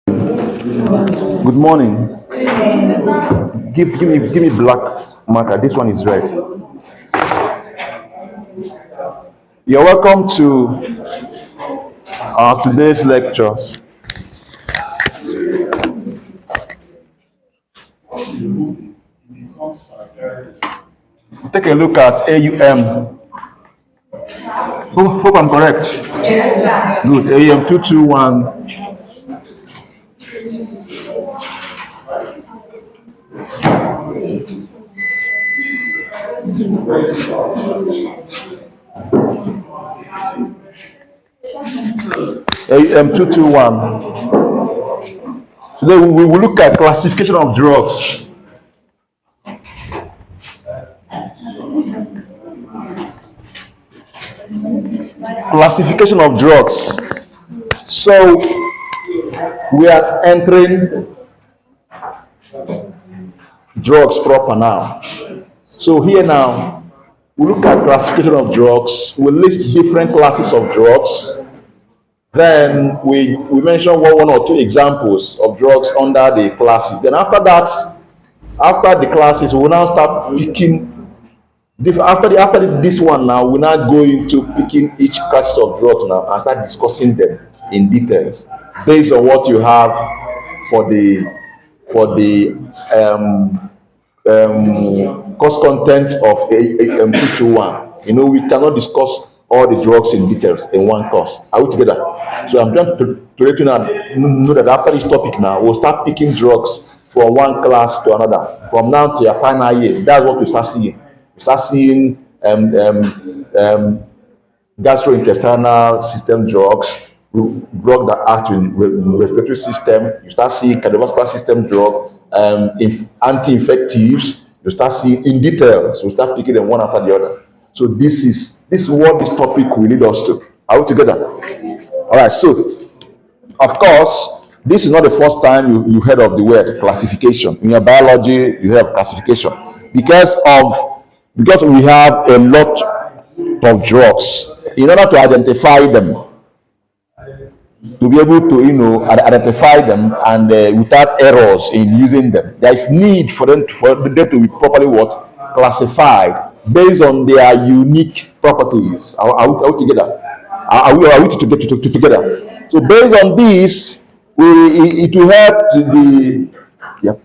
Good morning. Give me black marker. This one is red. You're welcome to today's lecture. Take a look at AUM. Hope I'm correct. Good. AUM 221. AUM 221. Today we will look at classification of drugs. Classification of drugs. So we are entering drugs proper now. So here now, we look at classification of drugs. We list different classes of drugs. Then we mention one or two examples of drugs under the classes. Then after that, after the classes, we will now start picking. After this one now, we now go into picking each class of drugs now and start discussing them in details based on what you have for the cost content of AM221. We cannot discuss all the drugs in details in one course. Are we together? So I'm trying to let you know that after this topic now, we'll start picking drugs from one class to another. From now to your final year, that's what we start seeing. We start seeing gastrointestinal system drugs, drug that act in respiratory system. You start seeing cardiovascular system drug, anti-infectives. You start seeing in detail. So we start picking them one after the other. So this is what this topic will lead us to. Are we together? All right. So, of course, this is not the first time you heard of the word classification. In your biology, you have classification because we have a lot of drugs. In order to identify them, to be able to identify them and without errors in using them, there is need for them to be properly classified based on their unique properties. Are we together? Are we together? So based on this, it will help the yeah.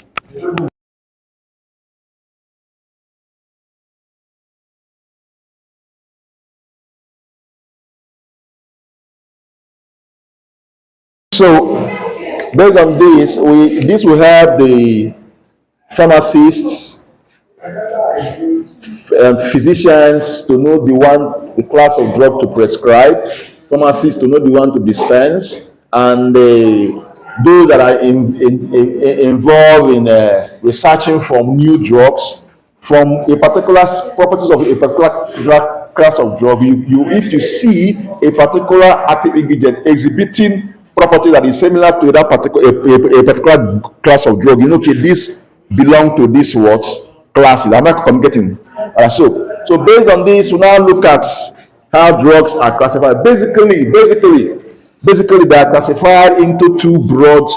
So based on this will help the pharmacists, physicians to know the class of drug to prescribe, pharmacists to know the one to dispense, and those that are involved in researching for new drugs from a particular properties of a particular drug class of drug. If you see a particular active ingredient exhibiting property that is similar to that particular a particular class of drug, okay, this belong to this what classes. Am I communicating? So based on this, we now look at how drugs are classified. Basically, they are classified into two broad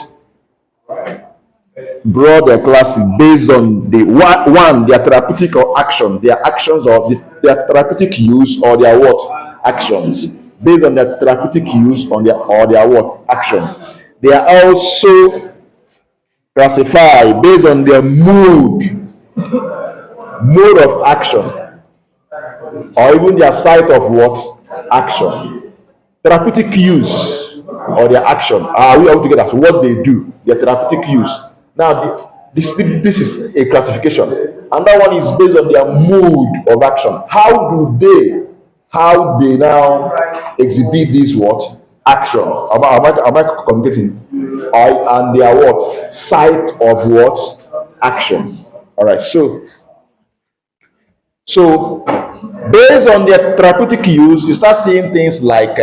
classes based on the one their therapeutic or action, their actions or their therapeutic use or their what actions. Based on their therapeutic use on their what actions. They are also classified based on their mode of action, or even their site of what action. Therapeutic use or their action. Are we all together? So what they do, their therapeutic use. Now this is a classification, and that one is based on their mode of action. How they now exhibit these what actions. Am I communicating? And their what site of what action. All right. So based on their therapeutic use, you start seeing things like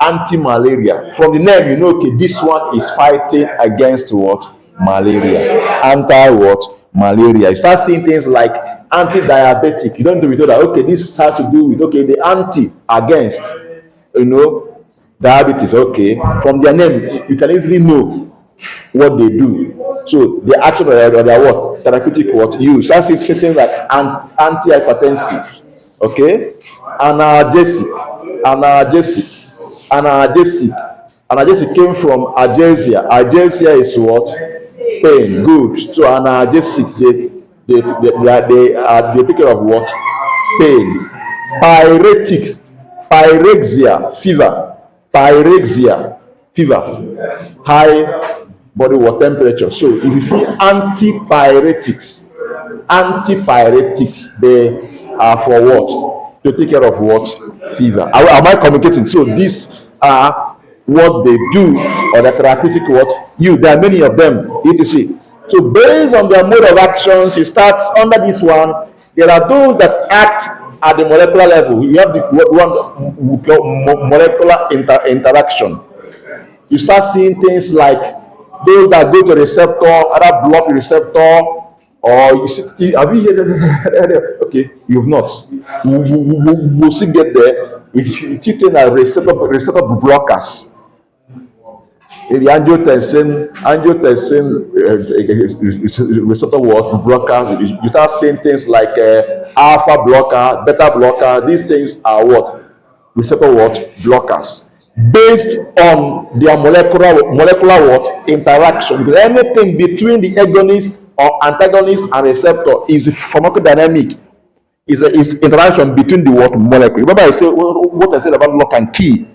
anti-malaria. From the name, okay, this one is fighting against what malaria, anti what malaria. You start seeing things like anti-diabetic. You don't do with that. Okay, this has to do with the anti against, you know Diabetes, okay. From their name, you can easily know what they do. So the action of their what therapeutic what use. That's it. Something like antihypertensive, okay, analgesic, analgesic, analgesic came from Algesia. Algesia is what pain. Good. So analgesic they take care of what pain. Pyretic, pyrexia, fever, pyrexia, fever, high body water temperature. So if you see antipyretics, antipyretics, they are for what? To take care of what? Fever. Am I communicating? So these are what they do, or the therapeutic what use. There are many of them, etc. So based on their mode of actions, you start under this one. There are those that act at the molecular level. You have the one molecular interaction. You start seeing things like those that go to the receptor, other block the receptor, or you see, have you heard okay, you've not. We'll still get there. We see things like receptor blockers. In the angiotensin receptor what blockers, you start seeing things like alpha blocker, beta blocker. These things are what receptor what blockers, based on their molecular what interaction. Because anything between the agonist or antagonist and receptor is pharmacodynamic. Is interaction between the what molecule. Remember I said what I said about lock and key.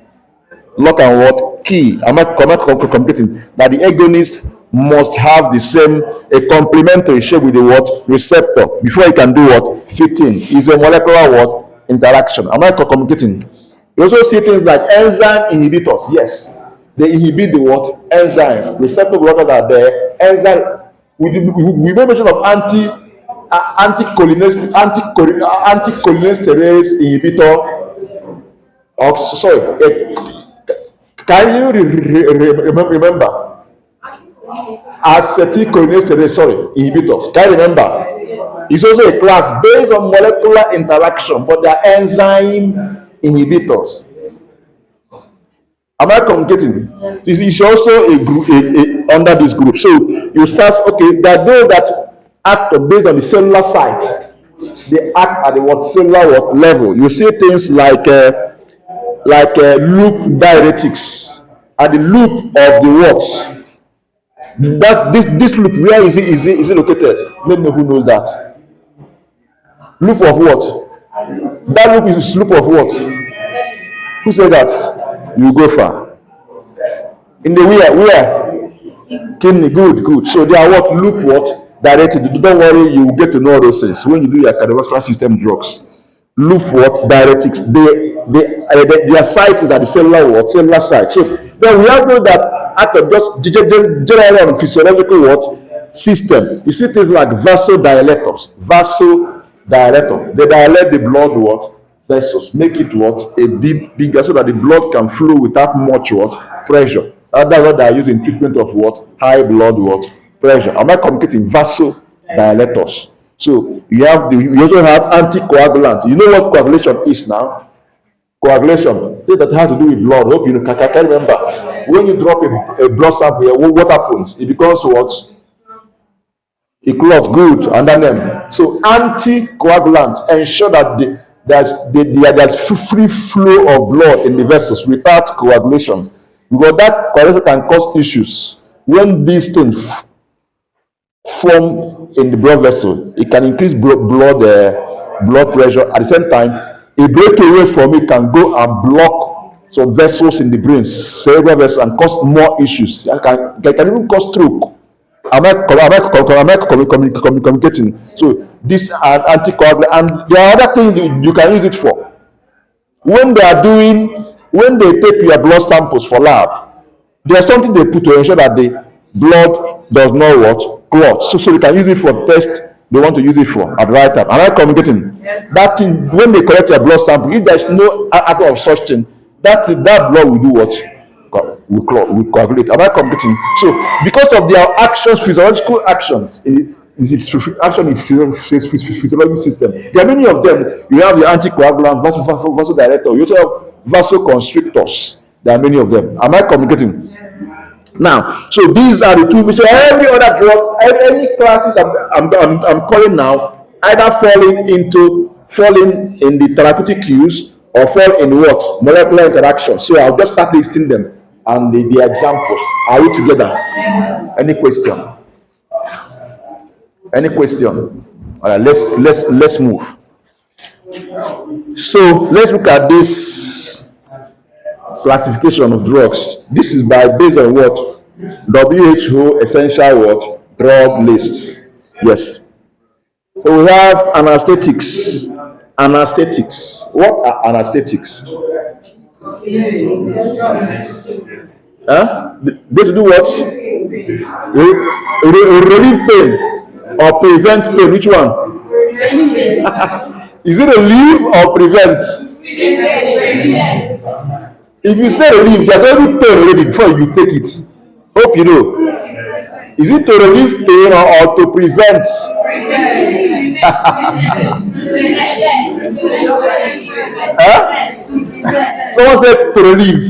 Lock and what key. Am I communicating that the agonist must have the same a complementary shape with the what receptor before it can do what fit in? Is a molecular what interaction. Am I communicating? You also see things like enzyme inhibitors. Yes, they inhibit the what enzymes. Receptor blockers are there. Enzyme. We made mention of anticholinesterase inhibitor. Oh, sorry. Can you remember? Acetylcholinesterase, sorry, inhibitors. Can you remember? It's also a class based on molecular interaction, but they are enzyme inhibitors. Am I communicating? It's also a group under this group. So you start, okay, there are those that act based on the cellular site. They act at the what cellular what level. You see things like loop diuretics at the loop of the what. That this loop, where is it located? Let me know who knows that. Loop of what? That loop is loop of what? Who said that? You go far. In the where? Kidney. Good. So they are what loop what directed. Don't worry, you will get to know those things when you do your cardiovascular system drugs. Loop what diuretics. Their site is at the cellular site. So then we have those that act of just generally on physiological what system. You see things like vasodilators. They dilate the blood what vessels, make it what a bit bigger so that the blood can flow without much what pressure. That's what they are using treatment of what high blood what pressure. Am I communicating? Vasodilators. So you also have anticoagulant. You know what coagulation is now? Coagulation, things that have to do with blood. Hope you know. Can remember when you drop a blood sample here, what happens? It becomes what? It clots. Good, under them. So anticoagulants ensure that there's free flow of blood in the vessels without coagulation, because that coagulation can cause issues when these things form in the blood vessel. It can increase blood pressure. At the same time, a breakaway from it can go and block some vessels in the brain, cerebral vessels, and cause more issues. It can even cause stroke. Am I communicating? So these are anticoagulant, and there are other things you can use it for. When they take your blood samples for lab, there's something they put to ensure that the blood does not what clot. So they can use it for test they want to use it for at the right time. Am I communicating? Yes. That thing, when they collect your blood sample, if there's no act of such thing, that blood will do what? Will coagulate. Am I communicating? So because of their actions, physiological actions, it's action in physiological system. There are many of them. You have the anticoagulant, vasodilator. You also have vasoconstrictors. There are many of them. Am I communicating? Now, so these are the two. So every other drug, any classes I'm calling now, either falling in the therapeutic use or fall in what molecular interaction. So I'll just start listing them and the examples. Are we together? Any question? Any question? All right, let's move. So let's look at this classification of drugs. This is based on what? WHO essential what? Drug lists. Yes. So we have anesthetics. Anesthetics. What are anesthetics? Huh? They do what? Relieve pain or prevent pain. Which one? Is it relieve or prevent? If you say relieve, there's already pain already before you take it. Hope you know. Is it to relieve pain or to prevent? Huh? Someone said to relieve.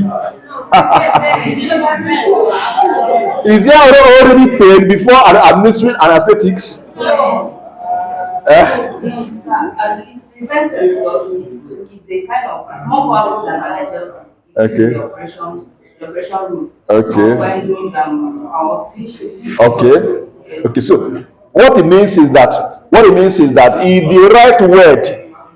Is there already pain before administering anesthetics? It's prevented because it's the kind of more powerful than just Okay. the operation room. Okay. When doing our stitches. Okay. Yes. Okay. So what it means is that in the right word,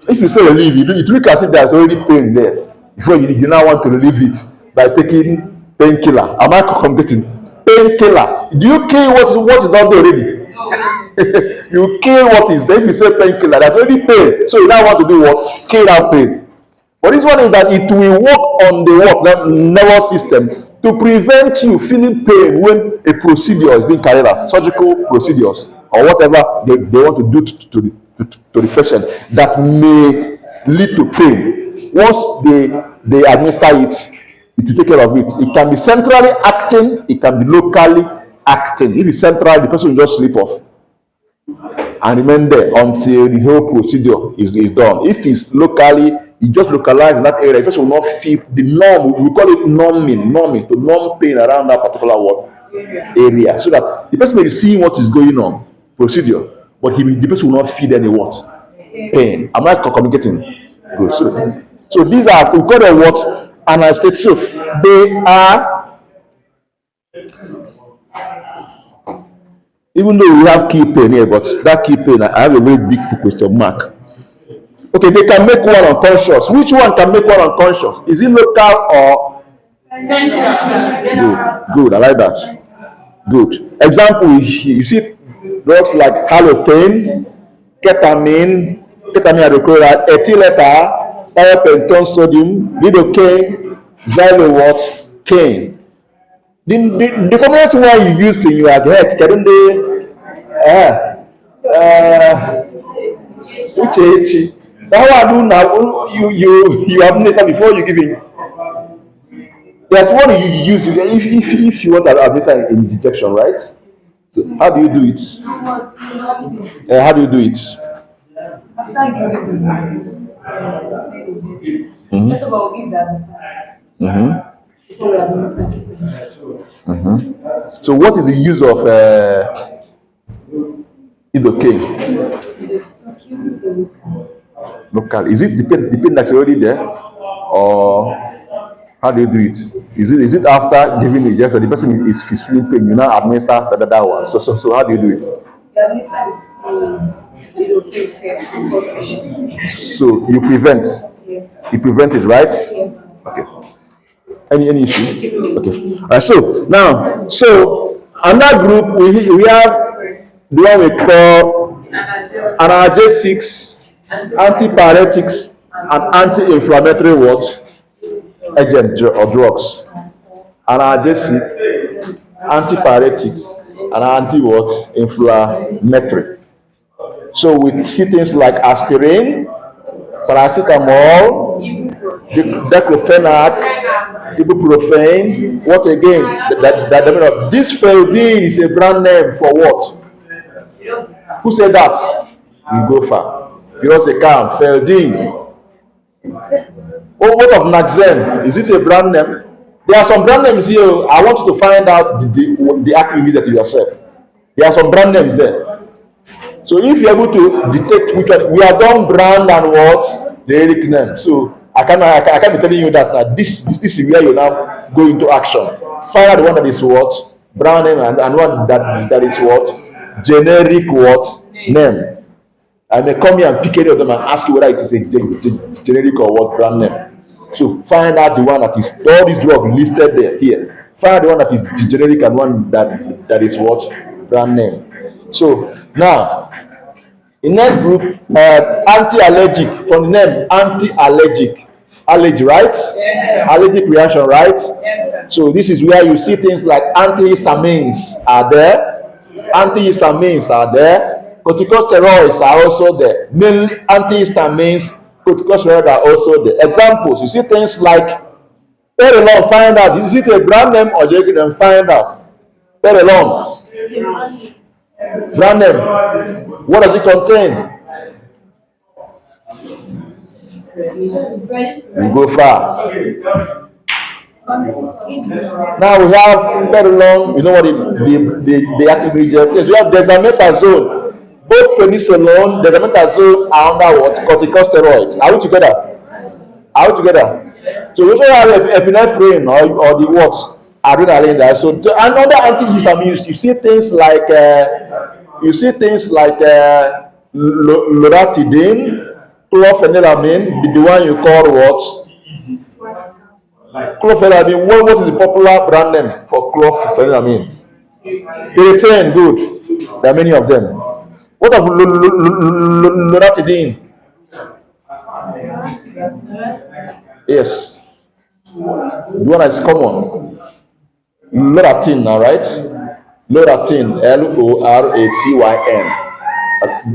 if you say relieve, it looks as if there's already pain there. Before you now want to relieve it by taking painkiller. Am I communicating? Painkiller. Do you kill what is not there already? You kill what is there. If you say painkiller, there's already pain. So you now want to do what? Kill that pain. But this one is that it will work on the nervous system to prevent you feeling pain when a procedure is being carried out, surgical procedures or whatever they want to do to the patient that may lead to pain. Once they administer it, it will take care of it. It can be centrally acting, it can be locally acting. If it's central, the person will just sleep off and remain there until the whole procedure is done. If it's locally, it just localized in that area. The person will not feel the numb. We call it numbing, to numb pain around that particular area, so that the person may be seeing what is going on, procedure, but the person will not feel any pain. Am I communicating? Good. So these are, we call them what? Anesthetics. So they are, even though we have key pain here, but that key pain, I have a very big question mark. Okay, they can make one unconscious. Which one can make one unconscious? Is it local or? Good. I like that. Good. Example, you see drugs like halothane, ketamine, hydrochloride, ethyl ether, thiopental sodium, lidocaine, xylowat, the commonest one you used in your head, can which that one do now you administer before you give it. There's one you use if you want to administer in injection, right? So how do you do it? How do you do it? First of all, give that. So what is the use of lidocaine? Local. Is it depend that's already there, or how do you do it? Is it after giving the injection, the person is feeling pain, you now administer that one? So how do you do it? So you prevent. Yes. You prevent it, right? Yes. Okay. Any issue? Okay. So another group we have the one we call analgesics, antipyretics, and anti-inflammatory agent or drugs. Analgesics, antipyretics, and inflammatory. So we see things like aspirin, paracetamol, diclofenac, ibuprofen. What again? This Feldin is a brand name for what? Who said that? You go far. Because they can. Feldin. Oh, what of Naxen? Is it a brand name? There are some brand names here. I want you to find out the acronym immediately yourself. There are some brand names there. So if you're able to detect which one, we have done brand and what the Eric name. So I can't be telling you that this is where you now go into action. Find out the one that is what brand name and one that is what generic what name. I may come here and pick any of them and ask you whether it is a generic or what brand name. So find out the one that is all these drugs listed there here. Find out the one that is the generic and one that is what brand name. So now in next group, anti-allergic from the name anti-allergic, allergy, right? Yes, Allergic reaction, right? yes, So this is where you see things like antihistamines are there, antihistamines are there, corticosteroids are also there. Mainly antihistamines, corticosteroids are also there. Examples, you see things like very long, find out is it a brand name or you can find out. Very long, brand name. What does it contain? We go far. Now we have very long, you know what the active agent is. We have dexamethasone. Both penicillin, dexamethasone are under what? Corticosteroids. Are we together? Are we together? So we also have epinephrine or the what? Adrenaline there. So another antihistamines, you see things like loratadine, chlorpheniramine, the one you call what? Chlorpheniramine. What is the popular brand name for chlorpheniramine? Piriton, good. There are many of them. What of loratadine? Yes, the one that is common. Loratadine, all right? Loratadine, Loratyn.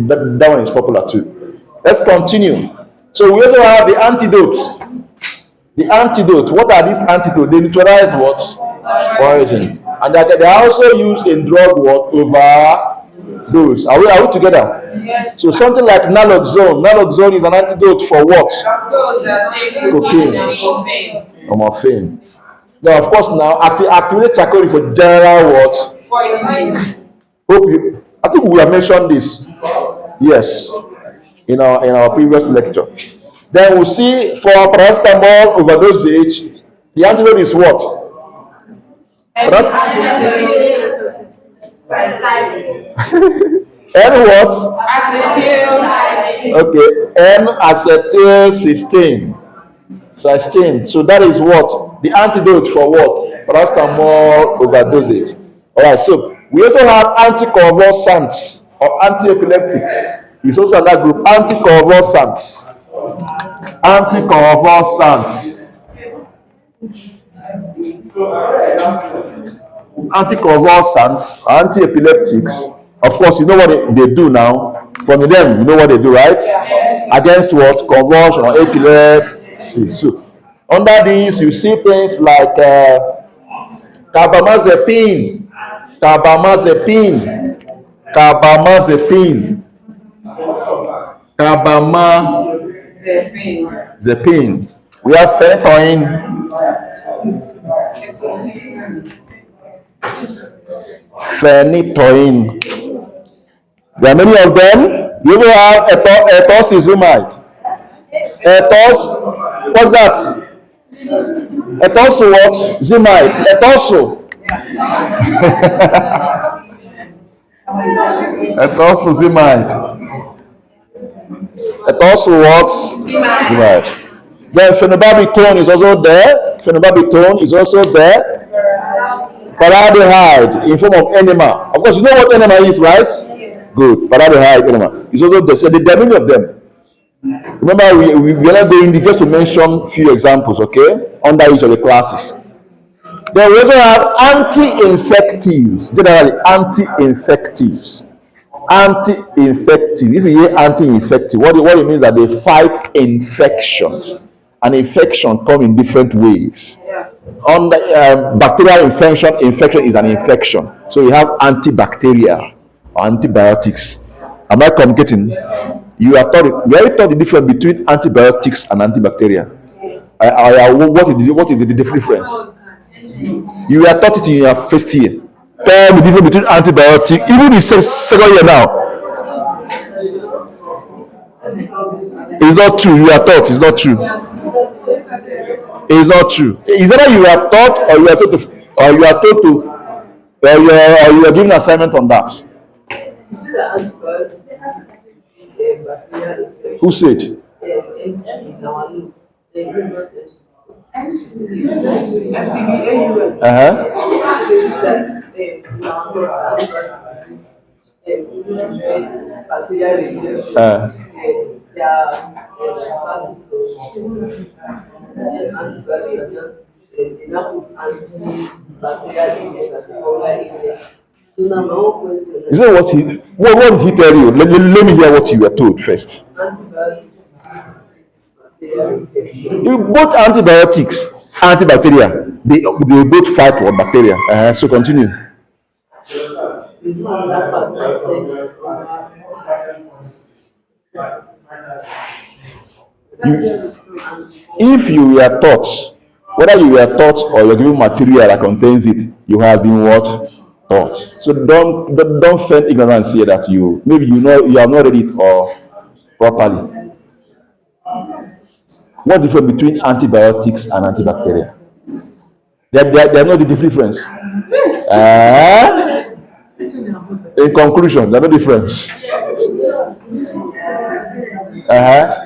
That one is popular too. Let's continue. So we also have the antidotes. The antidote. What are these antidotes? They neutralize what? Poison. And they are also used in drug what? Overdose. Are we together? yes. So something like naloxone. Naloxone is an antidote for what? Those that take Cocaine. cocaine. Or morphine. Now, of course, now activate charcoal for general what? Poison. Hope you. I think we have mentioned this. Yes, in our previous lecture. Then we see for paracetamol overdosage, the antidote is what? N what? Okay, N-acetyl cysteine. So that is what? The antidote for what? Paracetamol overdosage. Alright, so we also have anticonvulsants or antiepileptics. It's also another group, anticonvulsants. Anticonvulsants. Anticonvulsants, antiepileptics. Of course, you know what they do now. From them, you know what they do, right? Against what? Convulsion or epilepsy. So, under these, you see things like carbamazepine, carbamazepine, carbamazepine, carbamazepine. We have phenytoin, phenytoin. There are many of them. You will have etoposizumab. What's that? Etoso what? Zimide. Etoso. Etosozimide. Etoso what? Zimide. Then phenobarbital is also there. Phenobarbital is also there. Formaldehyde in form of enema. Of course, you know what enema is, right? Good. Formaldehyde enema. It's also there. So there are many of them. Remember, we are not going just to mention few examples, okay? Under each of the classes. Then we also have anti-infectives. Generally, anti-infectives. Anti-infective. If you hear anti-infective, what it means that they fight infections. An infection comes in different ways. Under bacterial infection is an infection. So you have antibacterial or antibiotics. Am I communicating? We are taught the difference between antibiotics and antibacterial. What is the difference? You were taught it in your first year. Tell the difference between antibiotic, even in second year now. It's not true. You are taught. It's not true. It's not true. Is either you are taught or you are told to, or you are told to, or you are given assignment on that. Who said? Uh, is that what did he tell you? Let me hear what you were told first. Both antibiotics, antibacterial, they both fight for bacteria. So continue. If you were taught, whether you were taught or you're given material that contains it, you have been what? Taught. So don't feign ignorance here that you maybe you have not read it or properly. What difference between antibiotics and antibacterial? There no the difference. In conclusion, there's no difference.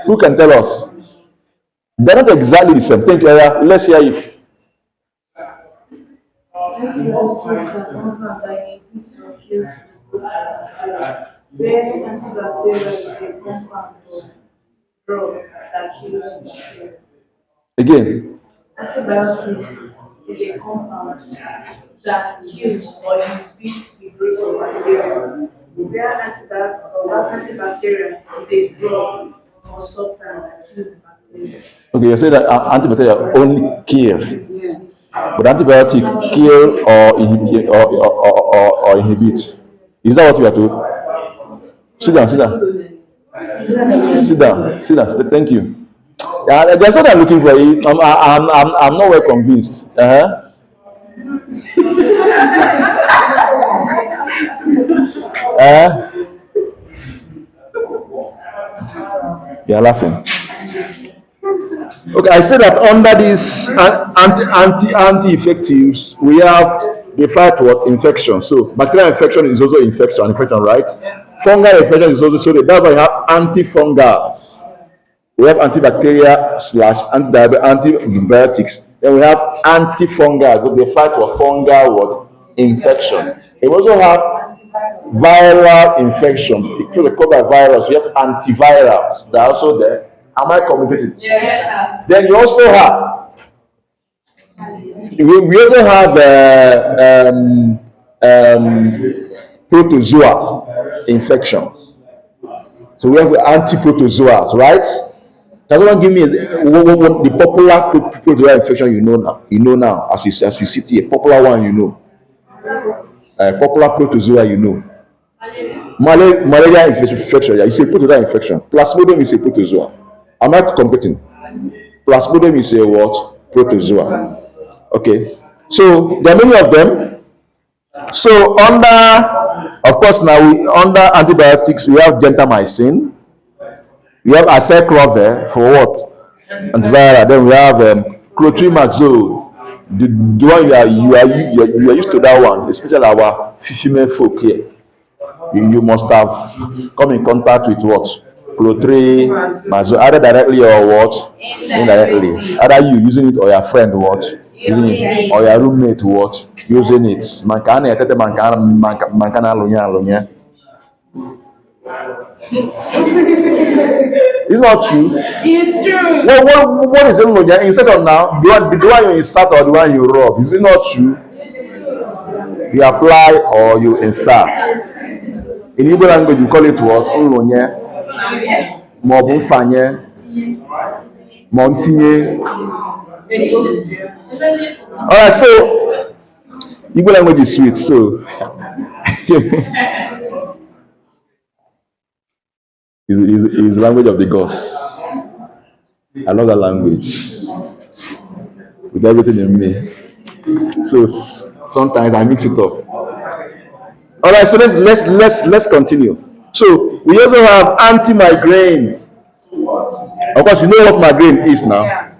Who can tell us? They're not exactly the same. Thank you, Aya. Let's hear you. Again. Antibiotics is a compound that kills or inhibits the growth of bacteria. Where antibacterial is a drug or substance that kills bacteria. Okay, you say that antibacterial only kill, but antibiotic kill or inhibit or inhibit. Is that what you are told? Sit down, sit down, sit down, sit down. Thank you. Yeah, that's what I'm looking for. I'm not well convinced. You're laughing. Okay, I said that under these anti-effectives, we have the fight what infection. So bacterial infection is also infection, right? Fungal infection is also so that's why you have antifungals. We have antibacterial / antibiotics. Then we have antifungal. They fight for fungal what infection. We also have viral infection. Because they call that virus, we have antivirals. They're also there. Am I communicating? Yes. Then you also have we also have protozoa infection. So we have anti-protozoas, right? Can someone give me what the popular protozoa infection you know now? You know now as you sit here, popular one you know. Popular protozoa you know. Malaria infection, yeah, it's a protozoa infection. Plasmodium is a protozoa. Am I competing? Plasmodium is a what? Protozoa. Okay. So there are many of them. So of course, now under antibiotics we have gentamicin. We have aceclofenac for what? Antiviral. Then we have clotrimazole. The one you are used to that one, especially our fishermen folk here. You must have come in contact with what? Clotrimazole, either directly or what? Indirectly. Either you using it or your friend what? Using it, or your roommate what? Using it. Mankana alunya. It's not true. It's true. What is it? Insert on now. The one you insert or the one you rub. Is it not true? You apply or you insert. In Igbo language, you call it what? Nlonye. Mobufanye. Montinye. Alright, so Igbo language is sweet, so is the language of the gods. I love that language with everything in me. So sometimes I mix it up. All right, so let's continue. So we also have anti-migraines. Of course, you know what migraine is now.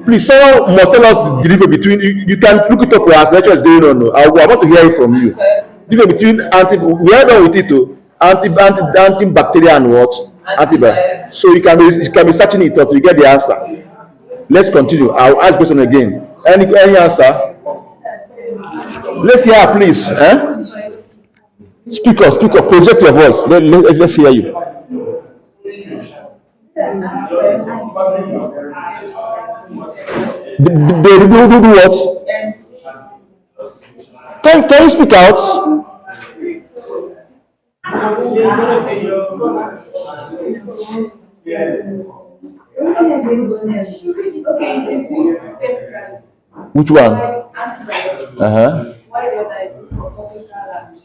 Please, someone must tell us the difference between. You can look it up as lecture is going on. No? I want to hear it from you. Difference between anti. We are done with it. Too. Antibacterial and what? Antibiotic. So you can be searching it up to get the answer. Let's continue. I'll ask question again. Any answer? Let's hear, please. Speak up, speak up. Project your voice. Let's hear you. They do what? Can you speak out? Okay, it is new system price. Which one? Why antibiotics? Uh-huh. Why the other is tropical and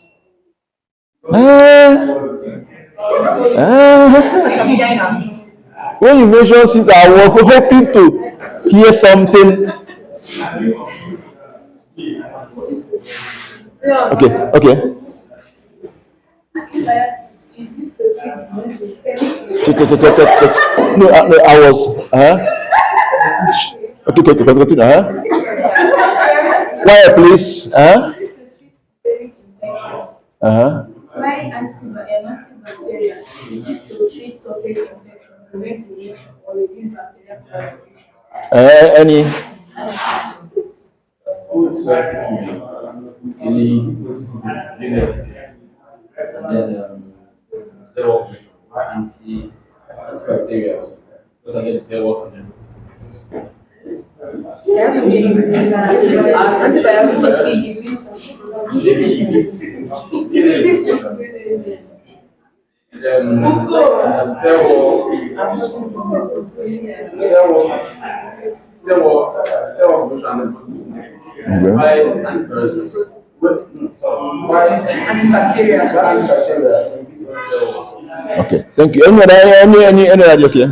When you mention it, I was hoping to hear something. Okay, okay. antibiotics is used to treat systemic No, no, I was. Okay, okay, continue. Why, please? infections. Uh-huh. Why antibacterial is used to treat surface infection, prevent infection, or reduce bacterial proliferation. Any? And then cell formation, antibacterial. Those are the cells and then cell wall, cell formation and protein. Why antibiotics? Why antibacterial? Okay, thank you. Any idea? Okay.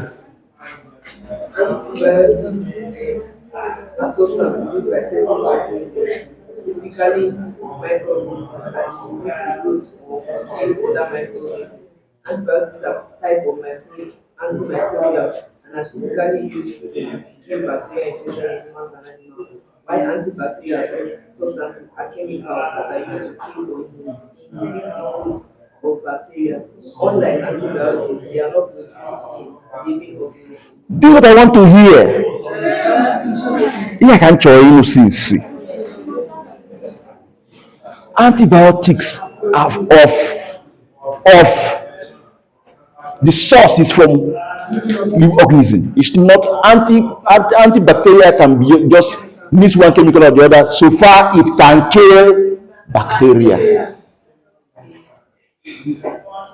Antibiotics are substances used by certain organisms, typically microorganisms that inhibit the growth or kill other microorganisms. Antibiotics are type of antimicrobial and are typically used to kill bacteria infection in humans and animals. While antibacterial substances are chemicals that are used to kill or inhibit the growth of bacteria. Unlike antibiotics, they are not produced in living organisms. Do what I want to hear. Yeah, I can't show you since antibiotics of the source is from the organism. It's not antibacterial can be just mix one chemical or the other. So far, it can kill bacteria.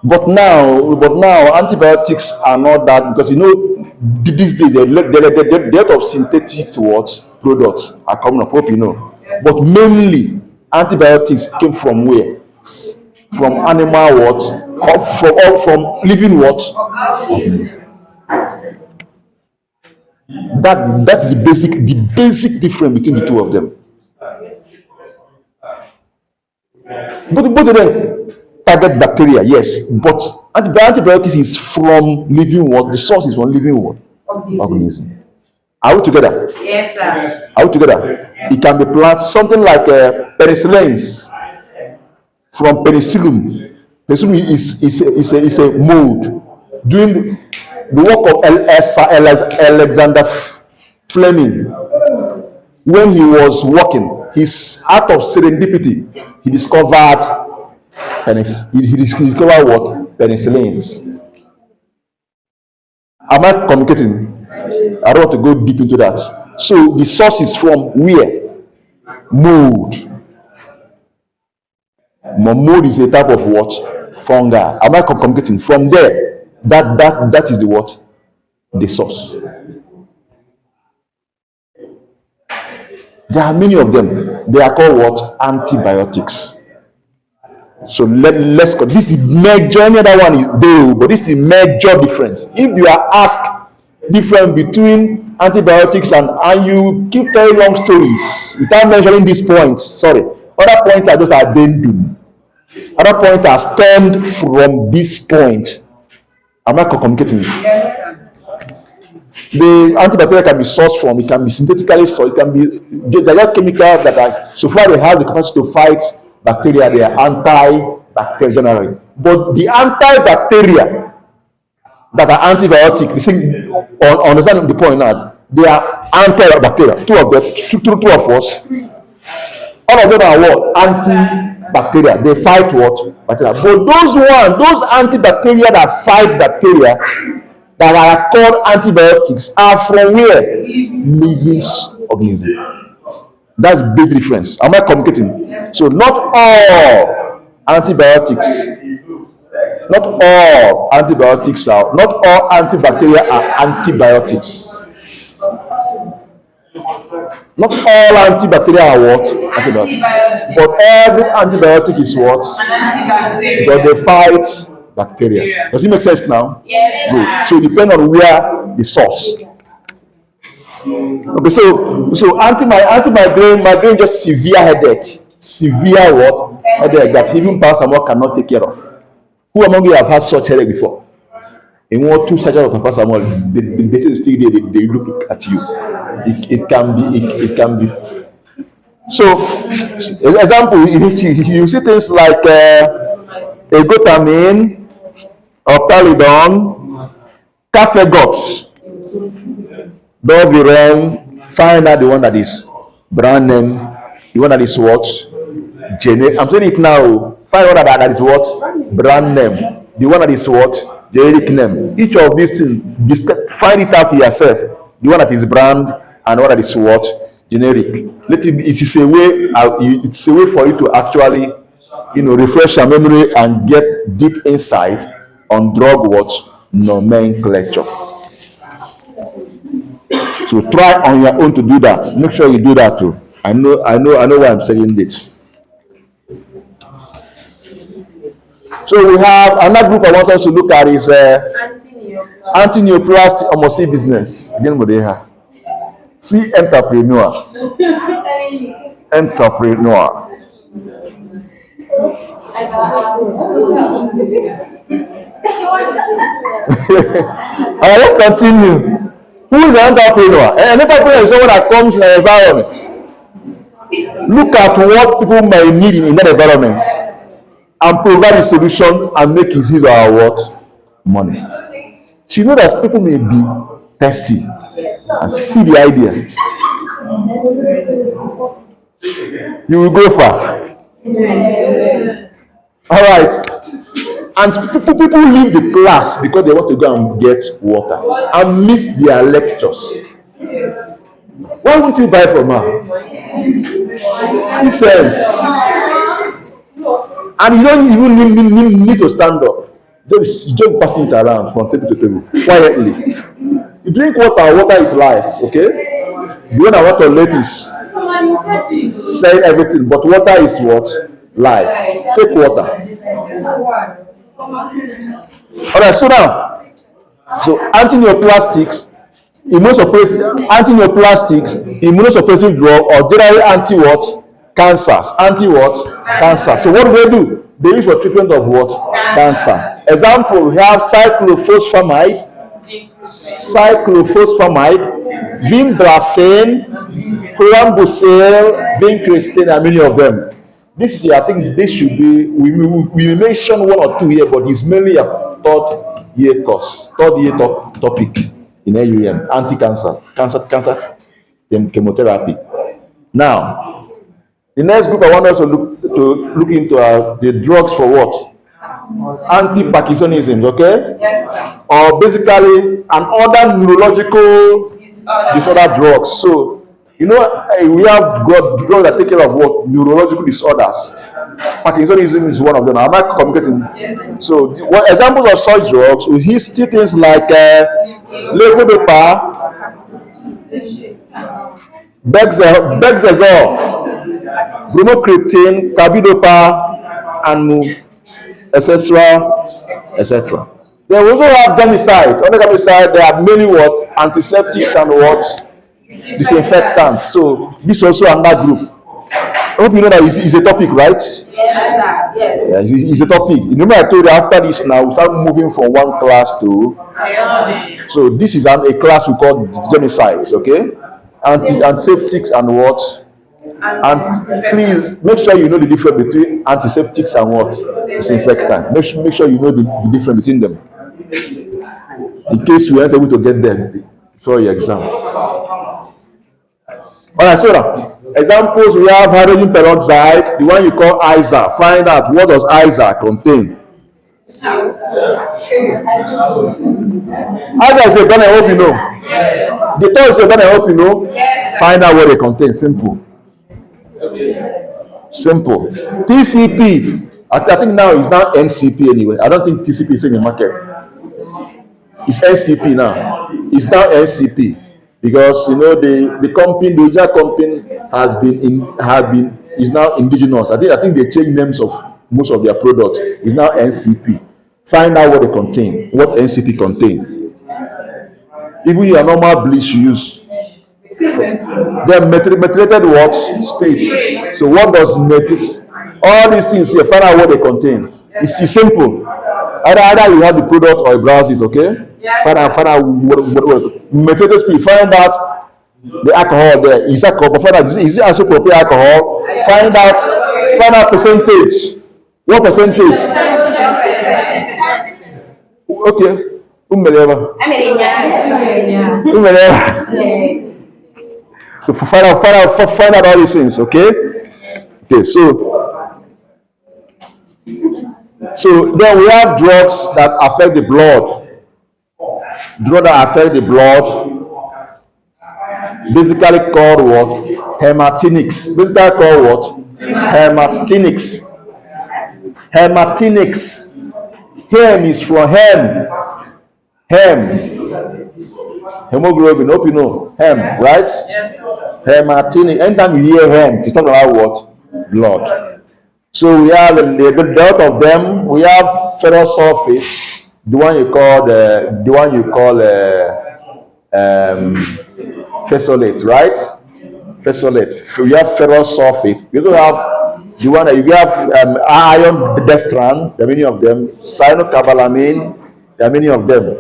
But now antibiotics are not that because these days there are a lot of synthetic products are coming up. Hope you know. But mainly antibiotics came from where? From animal what? Or from living what? Organism. That is the basic difference between the two of them. Both of them target bacteria, yes, but antibiotics is from living what? The source is from living what? Organism. Are we together? Yes, sir. Are we together? It can be plant something like penicillins from penicillium. Penicillium is a mold. Doing the work of Alexander Fleming when he was working, his out of serendipity, he discovered he discovered what? Penicillins. Am I communicating? I don't want to go deep into that. So the source is from where? Mold. Mold is a type of what? Fungi. Am I communicating? From there, that is the what? The source. There are many of them. They are called what? Antibiotics. So let's this is major. Any other one is there, but this is major difference. If you are asked difference between antibiotics and you keep telling long stories without mentioning these points. Sorry, other points are just addendum. Other points are stemmed from this point. Am I communicating? Yes, sir. The antibacterial can be sourced from, it can be synthetically sourced, it can be, they are chemicals that are, so far they have the capacity to fight bacteria, they are antibacterial generally. But the antibacteria that are antibiotic, you see, understand the point now, they are antibacterial. Two of them, two of us, all of them are what? Antibacterial. They fight what? Bacteria. But those antibacteria that fight bacteria, that are called antibiotics, are from where? Living organisms. That's big difference. Am I communicating? So not all antibiotics, not all antibacteria are antibiotics. Not all antibacteria are what? Antibiotics. But every antibiotic is what? Because they fight bacteria. Does it make sense now? Yes. Good. So it depends on where the source. Okay, so migraine just severe headache. Severe what? Headache that even paracetamol cannot take care of. Who among you have had such headache before? In 1 2 sachets of paracetamol, the thing is still there, they look at you. It can be. So, example, you see things like ergotamine, optalidone, cafegots, Doviron, find out the one that is brand name, the one that is what? Generic. I'm saying it now. Find out that is what? Brand name. The one that is what? Generic name. Each of these things, find it out yourself. The one that is brand and the one that is what? Generic. It is a way. It's a way for you to actually, refresh your memory and get deep insight on drug what? Nomenclature. So try on your own to do that. Make sure you do that too. I know why I'm saying this. So we have another group I want us to look at is anti-neoplastic homocy business. Again, what they have. See entrepreneurs. Entrepreneur. All right, let's continue. Who is an entrepreneur? An entrepreneur is someone that comes in an environment. Look at what people may need in that environment and provide a solution and make his or her what? Money. So you know that people may be thirsty and see the idea. You will go far. All right. And people leave the class because they want to go and get water and miss their lectures. Why won't you buy from her? 6 cents. And you don't even need to stand up. Just passing it around from table to table quietly. You drink water. Water is life. Okay. The one I want to let is saying everything, but water is what? Life. Take water. All right. So now, anti-neoplastics, immunosuppressive drug, or generally anti-what? Cancers. Anti-what? Cancer. So what do? They use for treatment of what? Cancer. Example, we have cyclophosphamide, vinblastine, chlorambucil, vincristine, and many of them. This year, I think this should be, we mention 1 or 2 here, but it's mainly a third year topic in AUM, anti-cancer, cancer, chemotherapy. Now, the next group I want us to look into are the drugs for what? Anti-Parkinsonism, okay? Yes, sir. Or basically other neurological disorder drugs. So, we have drugs that take care of what? Neurological disorders. Parkinsonism is one of them. Am I communicating? Yes. So, what examples of such drugs? We see things like levodopa, Bexazole, bromocriptine, carbidopa, and etc. Then we also have germicide. On the germicide, there are many what? antiseptics and what? Disinfectants. So this also another group. I hope you know that is a topic, right? Yes, sir. Yes. Yeah, it's a topic. Remember I told you after this now we start moving from one class to. So this is a class we call genocides, okay? Antiseptics and what? And please make sure you know the difference between antiseptics and what? Disinfectant. Make sure you know the difference between them. In case you aren't able to get them before your exam. Alright, so now, examples we have hydrogen peroxide, the one you call ISA. Find out what does ISA contain. ISA is a gun, I hope you know. Yes. The third is a gun, I hope you know. Yes. Find out what they contain. Simple. Simple. TCP, I think now it's now NCP anyway. I don't think TCP is in the market. It's NCP now. It's now NCP because you know the company, the original company is now indigenous. I think they changed names of most of their products. It's now NCP. Find out what they contain, what NCP contain. Even your normal bleach you use, they're methylated what? Spirit. So what does methyl? All these things here, find out what they contain. It's simple. Either you have the product or you browse it, okay? Find out what methylated spirit. Find out the alcohol there. Is alcohol? But find out is it also propane alcohol? Find out percentage. What percentage? Okay. Umeleva. So find out all these things, okay? Okay, so then we have drugs that affect the blood. Drugs that affect the blood, basically called what? Hematinics. Basically called what? Hematinics. Hematinics. Hem is from hem. Hemoglobin, hope you know. Hem, right? Yes. Hematinic. Anytime you hear hem, to talk about what? Blood. So we have a lot of them. We have ferrous sulfate, the one you call fesolate, right? Fesolate. We have ferrous sulfate. We also have the one that you have iron dextran. There are many of them. Cyanocobalamin. There are many of them.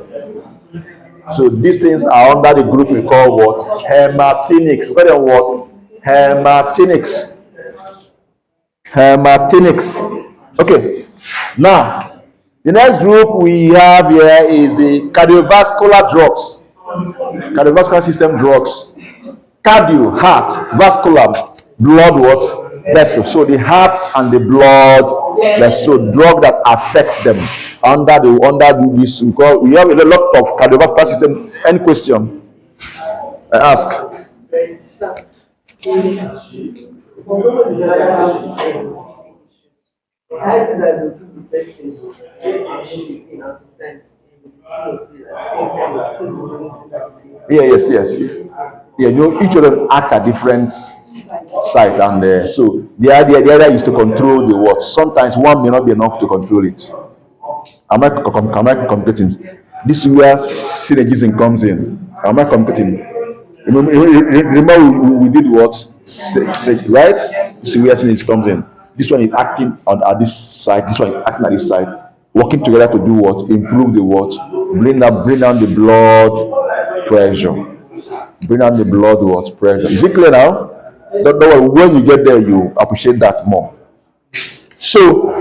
So these things are under the group we call what? Hematinics. We call them what? Hematinics. Hematinics. Okay. Now, the next group we have here is the cardiovascular drugs. Cardiovascular system drugs. Cardio, heart, vascular, blood, what? Vessel. So the heart and the blood vessel, drug that affects them under this. We have a lot of cardiovascular system. Any question? I ask. Yes. Yeah, you know, each of them act at different site, and so the idea is to control the what. Sometimes one may not be enough to control it. Am I communicating? This is where synergism comes in. Am I communicating? Remember we did what? Right? This is where synergism comes in. This one is acting at this side. This one is acting at this side. Working together to do what? Improve the what? Bring down the blood pressure. Bring down the blood what? Pressure. Is it clear now? Don't worry. When you get there, you appreciate that more. So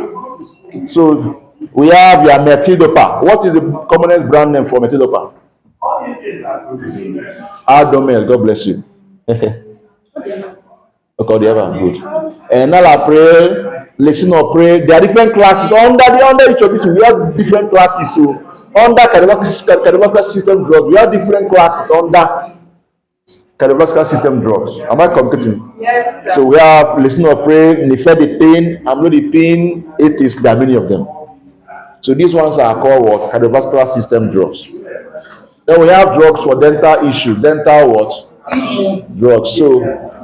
we have your metidopa. What is the commonest brand name for metidopa? Adomel. God bless you. Okay, the other good. And Nalapril, Lisinopril. There are different classes under each of these. We have different classes. So under cardiovascular system drugs, we have different classes under cardiovascular system drugs. Am I communicating? Yes, sir. So we have lisinopril, nifedipine, amlodipine, there are many of them. So these ones are called what? Cardiovascular system drugs. Then we have drugs for dental issue. Dental what? Drugs. So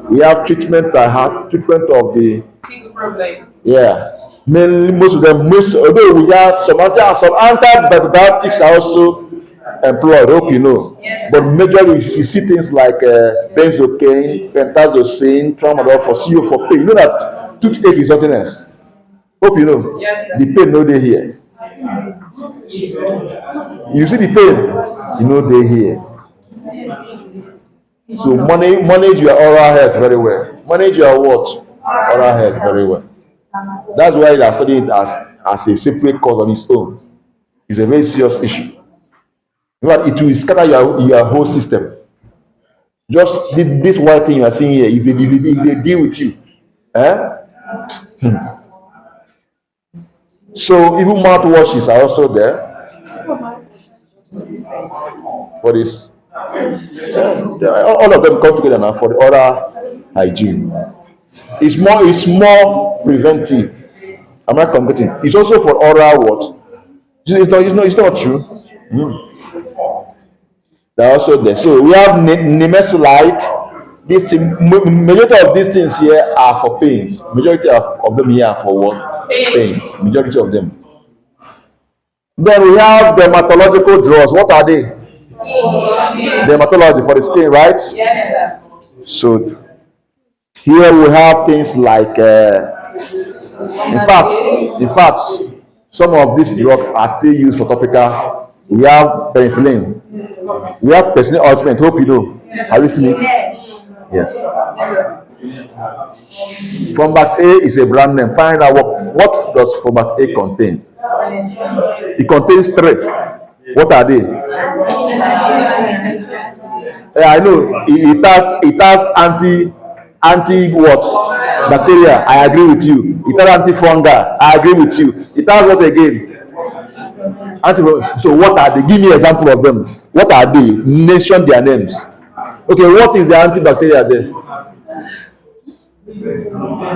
we have treatment of the teeth problem. Yeah. Mainly most of them, although we have some antibiotics are also employed. Hope you know. But majorly you see things like benzocaine, pentazocine, tramadol for CO for pain. You know that toothache is nothing else. Hope you know. The pain no dey here. You see the pain, you know they here. So manage your oral health very well. Manage your what? Oral health very well. That's why they are studying it as a separate course on its own. It's a very serious issue. But it will scatter your whole system. Just this white thing you are seeing here, if they deal with you. Eh? So even mouthwashes are also there for this. All of them come together now for the oral hygiene. It's more preventive. Am I competing? It's also for oral what? It's not true. They're also there. So we have nimesulide. Majority of these things here are for pains. Majority of them here are for what? Pains. Majority of them. Then we have dermatological drugs. What are they? Dermatology for the skin, right? Yes, sir. So here we have things like, in fact, some of these drugs are still used for topical. We have penicillin. We have penicillin ointment. Hope you know. Have you seen it? Yes. Format A is a brand name. Find out what does format A contain. It contains three. What are they? Yeah, I know. It has anti what? Bacteria. I agree with you. It has antifungal. I agree with you. It has what again? So what are they? Give me an example of them. What are they? Mention their names. Okay, what is the antibacterial there?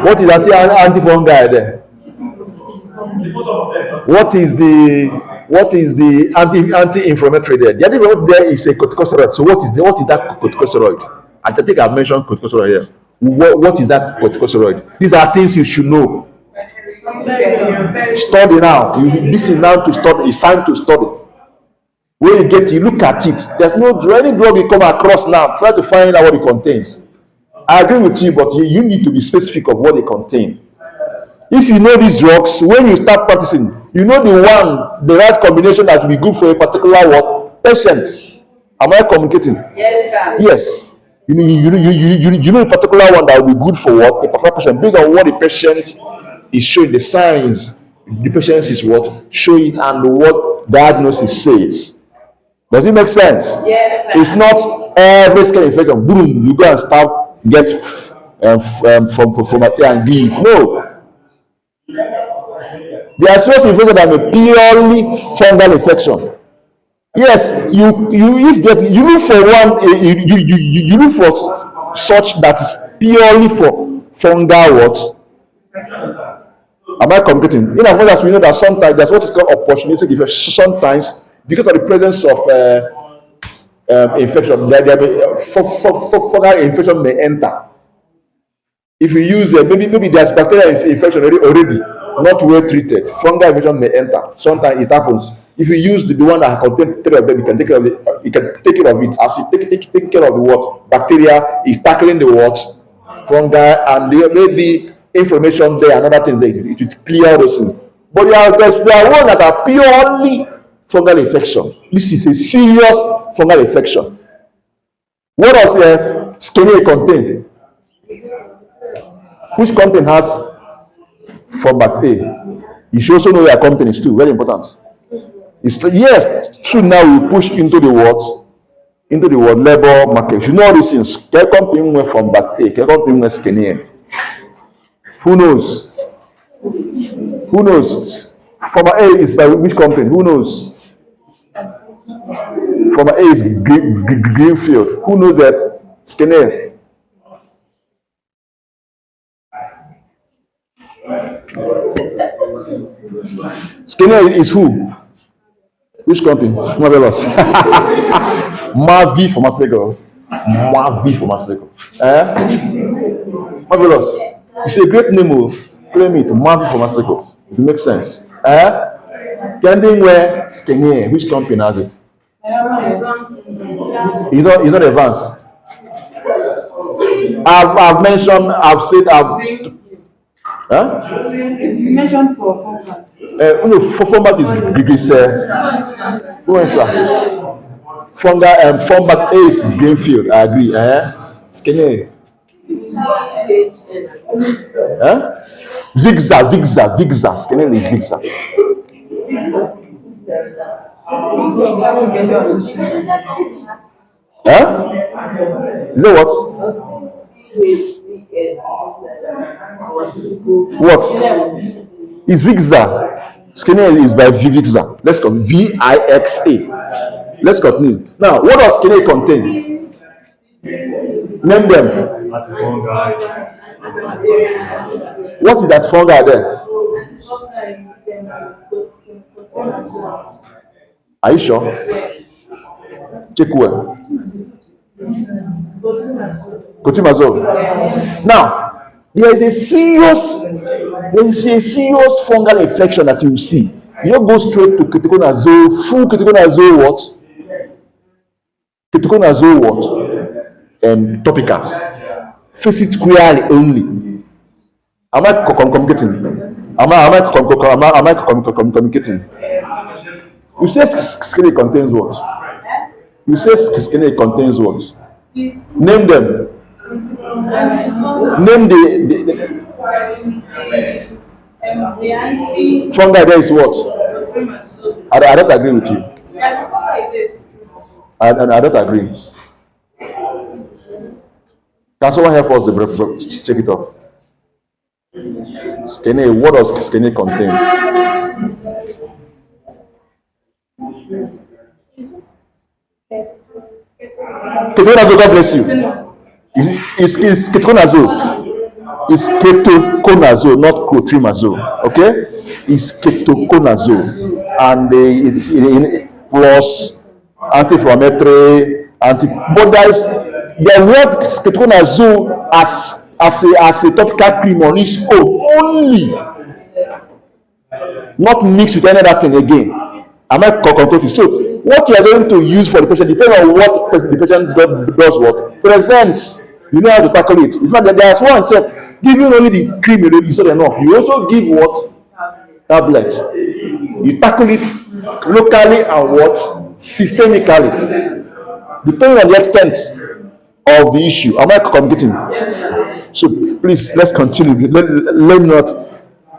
What is antifungal there? What is the anti-inflammatory there? The anti-inflammatory there is a corticosteroid. So what is that corticosteroid? I think I've mentioned corticosteroid here. What is that corticosteroid? These are things you should know. Study now. You listen now to study. It's time to study. When you get it, look at it. There's any drug you come across now, try to find out what it contains. I agree with you, but you need to be specific of what they contain. If you know these drugs, when you start practicing, you know the right combination that will be good for a particular what? Patient. Am I communicating? Yes, sir. Yes. You know a particular one that will be good for what? A particular patient, based on what the patient is showing, the signs the patient is what? Showing and what diagnosis says. Does it make sense? Yes, sir. It's not every skin infection. Boom, you go and start get from a and give. No. There are serious infection that are purely fungal infection. Yes, you look for one. You look for such that is purely for fungal what? Am I competing? In as much as we know that sometimes there's what is called opportunistic infection. Sometimes because of the presence of infection, fungal infection may enter. If you use maybe there's bacterial infection already not well treated, fungal infection may enter. Sometimes it happens. If you use the one that contains three of them, you can take care of it. You can take care of it. As you take care of the what? Bacteria is tackling the what? Fungi, and there may be inflammation there and other things there. It will clear those things. But there are ones that are purely fungal infection. This is a serious fungal infection. What does skin contain? Which company has format A? You should also know your companies too. Very important. Yes, true. Now we push into the what? Into the world labor market. You know all these things. Can company went from bat A? Can company went skinny? Who knows? Who knows? Format A is by which company? Who knows? Format A is Greenfield. Who knows that? Skinny. Skinner is who? Which company? Marvelous. Marvi Pharmaceuticals. Marvi Pharmaceuticals. Marvelous. It's a great name. Claim it. Marvi Pharmaceuticals. It makes sense. Kending where Skinner. Which company has it? You know the advance. I've mentioned, I've said, huh? You mentioned for format. No, for format is Greece. Who is that? Format A is Greenfield. I agree. Skinny. Vixa. Skinny is Vixa. Is that what? What? Is Vixa? Skinny is by Vixa. Let's go Vixa. Let's continue. Now, what does skinny contain? Name them. What is that fungi there? Are you sure? Check well. Cotimazole. Now, there is a serious fungal infection that you see. You don't go straight to ketoconazole, full ketoconazole what? Ketoconazole what? Topical. Face it squarely only. Am I communicating? Am I communicating? You say skin contains what? You say skin contains what? Name them. Name the fungi there is what? I don't agree with you. I don't agree. Can someone help us check it up? Skinny, what does skinny contain? Ketoconazole, God bless you. Is ketoconazole. It's ketoconazole, not clotrimazole. Okay? It's ketoconazole. And it plus anti-inflammatory, but there word ketoconazole as a topical cream on its own only, not mixed with any other thing again. Am I concocting? So what you are going to use for the patient depends on what the patient does what presents. You know how to tackle it. In fact, there's one said giving only the cream is not enough. You also give what? Tablets. You tackle it locally and what? Systemically. Depending on the extent of the issue. Am I communicating? So please, let's continue. Let me not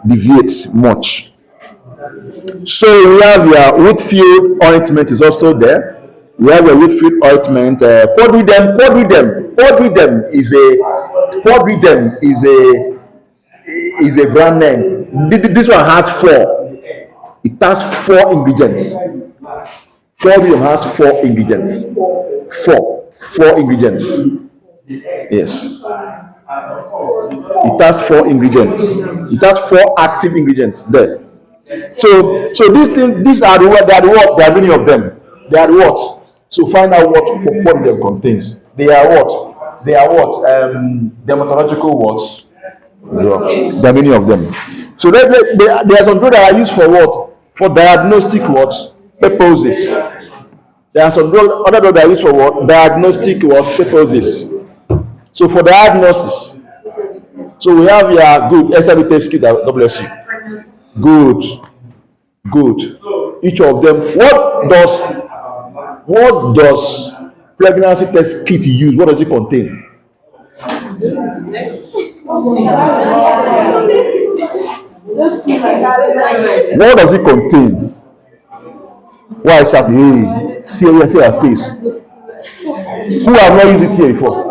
deviate much. So we have your Whitfield ointment is also there. We have your Whitfield ointment. Podridem is a brand name. This one has 4. It has 4 ingredients. Podridem has 4 ingredients. 4 ingredients. Yes. It has 4 ingredients. It has 4 active ingredients there. So these are the what? There are many of them. They are what? So find out what them contains. They are what? Dermatological what? There are many of them. So there are some drugs that are used for what? For diagnostic what? Purposes. There are some other drugs that are used for what? Diagnostic what? Purposes. So for diagnosis. So we have your good SIV test kit. God bless you. Good. Each of them. What does pregnancy test kit use? What does it contain? What does it contain? Why shout? Hey, see her face. Who have not used it here before?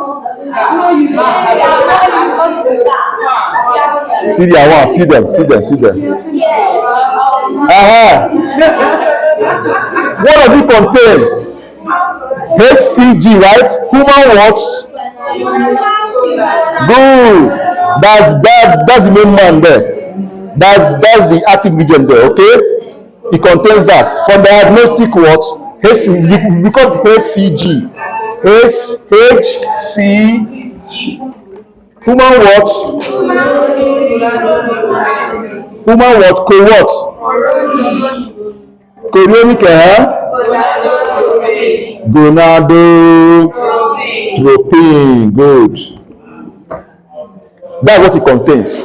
See their one. See them. What does it contain? HCG, right? Human what? Good. That's the main man there. That's the active ingredient there. Okay. It contains that. For diagnostic what? We call it HCG. HC. Human what? Human what? Co what? Chorionic, gonadotropin. Good. That's what it contains.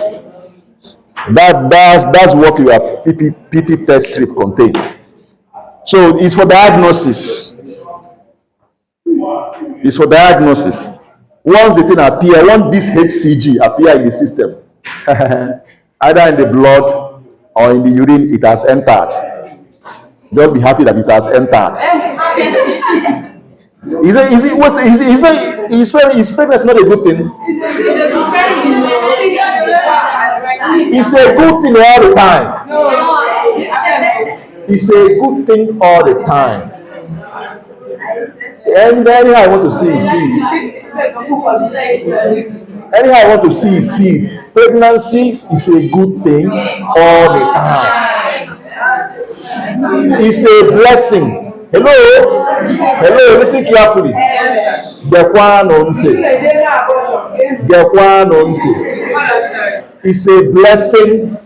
That's what your PT test strip contains. So it's for diagnosis. It's for diagnosis. Once the thing appear, once this HCG appear in the system, either in the blood or in the urine, it has entered. Just be happy that it has entered. Is pregnancy not a good thing? It's a good thing all the time. It's a good thing all the time. Anyhow I want to see it. Anyhow I want to see it. Pregnancy is a good thing all the time. It's a blessing. Hello, listen carefully. It's a blessing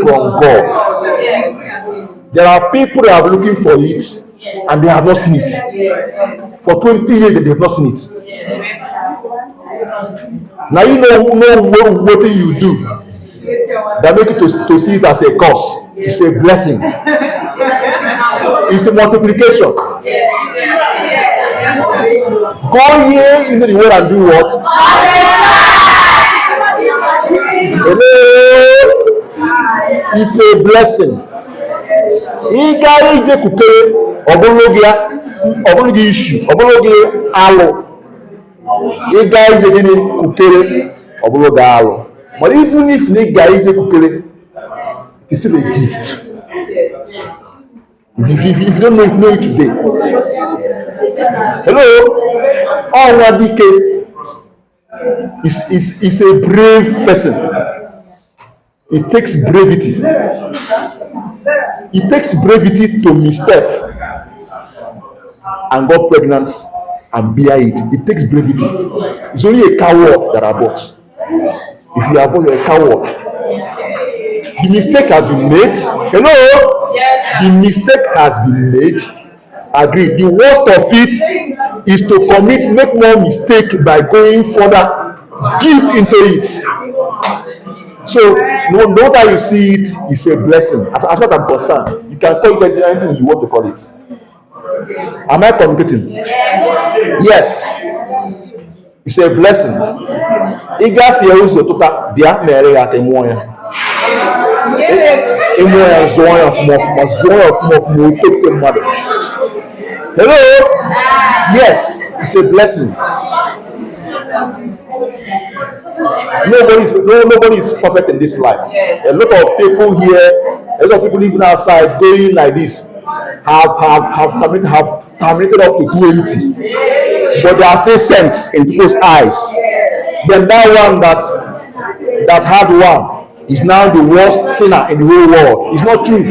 from God. There are people that are looking for it and they have not seen it. For 20 years they have not seen it. Now you know what you do that make you to see it as a curse. It's a blessing. It's a multiplication. Go here into the world and do what? Hello? It's a blessing. Ịga ije kukere ọbụlụgị issue, ọbụlụgị alụ. Ịga ije gịnị kukere ọbụlụgị alụ. But even if na ịga ije kukere, it's still a gift. If you don't know it today. Hello? Onwadike is a brave person. It takes brevity. It takes brevity to misstep and got pregnant and bear it. It takes brevity. It's only a coward that abort. If you abort, you're a coward. The mistake has been made. Hello? Yes. The mistake has been made. Agree. The worst of it is to make more mistake by going further deep into it. So no matter you see it, it's a blessing. As far as I'm concerned, you can call it anything you want to call it. Am I communicating? Yes. It's a blessing. Iga fear is the total. Dia mere at emoya. Emoya zoya of more take the mother. Hello? Yes, it's a blessing. Nobody is perfect in this life. A lot of people here, a lot of people living outside going like this have terminated up to 20, but they are still sent in people's eyes. Then that one that had one is now the worst sinner in the whole world. It's not true.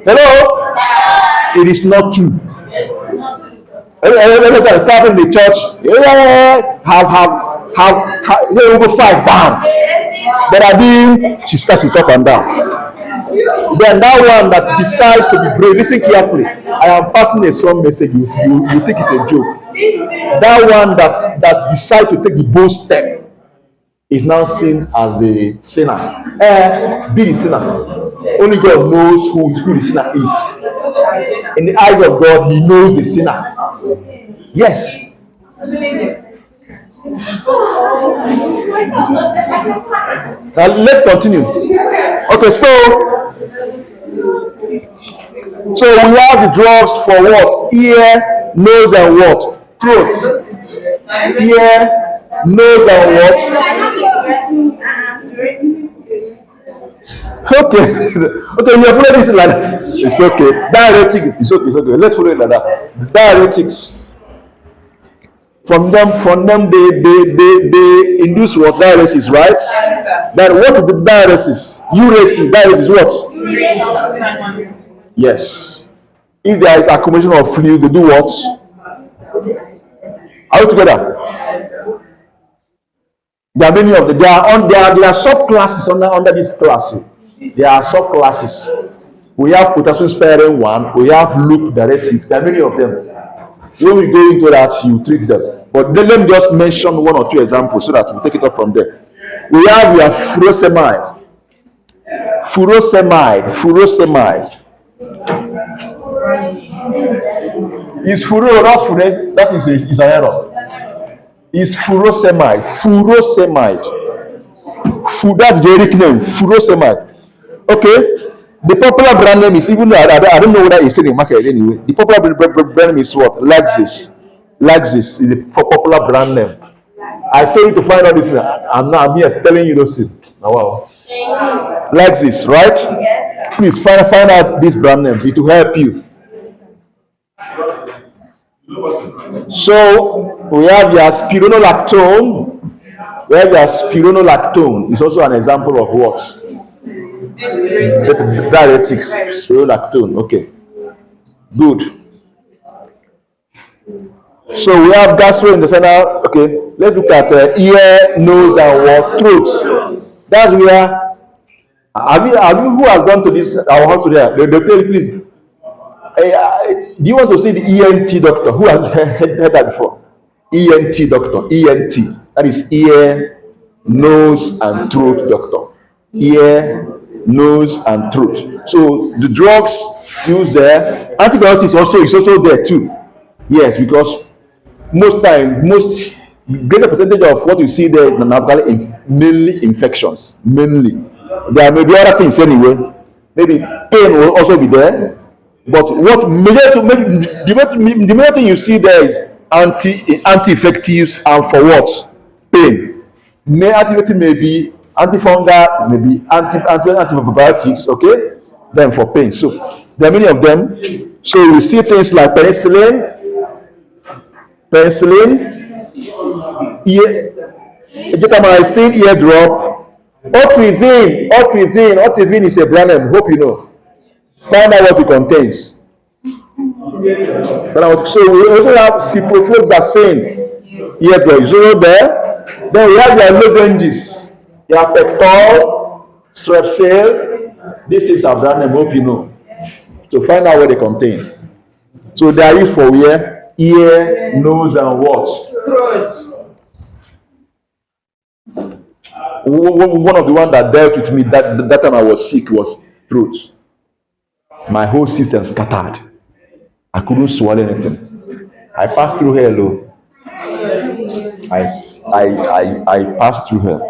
Hello? It is not true. Every time in the church, have over 5 down. But I mean, she starts to talk and down. Then that one that decides to be brave, listen carefully. I am passing a strong message. You think it's a joke. That one that decides to take the bold step is now seen as the sinner. Be the sinner. Only God knows who the sinner is. In the eyes of God, He knows the sinner. Yes. Now let's continue. Okay, so we have the drugs for what? Ear, nose, and what? Throat. Ear, nose, and what? Okay, you have followed this like that. It's okay. Diuretic, it's okay. Let's follow it like that. Diuretics. From them, they induce what? Diuresis, right? That what is the diuresis? Diuresis what? Yes. If there is accumulation of fluid, they do what? Are we together? There are many of them. There are subclasses under this class. There are subclasses. We have potassium sparing one. We have loop diuretics. There are many of them. When we go into that, you treat them. But then let me just mention one or two examples so that we take it up from there. We have furosemide. Furosemide. Is furo or not fure? That is an error. Is furosemide. That's generic name. Furosemide. Okay. The popular brand name is, even though I don't know whether it's still in the market anyway. The popular brand name is what? Laxis. Laxis is the popular brand name. I told you to find out this. I'm here telling you those things. Oh, wow. Laxis, right? Yes. Please find out this brand name. It will help you. So we have your spironolactone. It's also an example of what? Diuretics. Spironolactone. Okay. Good. So we have gastrointestinal. Okay. Let's look at ear, nose, and what? Throat. That's where. Have you who has gone to this our hospital? They'll tell you, please. Do you want to see the ENT doctor? Who has heard that before? ENT doctor. ENT. That is ear, nose, and throat doctor. Ear, nose, and throat. So the drugs used there, antibiotics is also there too. Yes, because most greater percentage of what you see there is mainly infections. Mainly. There may be other things anyway. Maybe pain will also be there. But the major thing you see there is anti-infectives, and for what? Pain. Anti-infective may be antifungal, may be antibiotics, okay? Then for pain. So there are many of them. So you see things like penicillin, erythromycin, eardrop, Otrivin is a brand name. Hope you know. Find out what it contains. So we also have ciprofloxacin. Eardrop is also there. Then we have your lozenges, your Pectol, Strepsil. These things are brand name. Hope you know. To find out what they contain. So they are used for ear, nose, and what? Throat. One of the ones that dealt with me that time I was sick was throat. My whole system scattered. I couldn't swallow anything. I passed through hell, though. I passed through hell.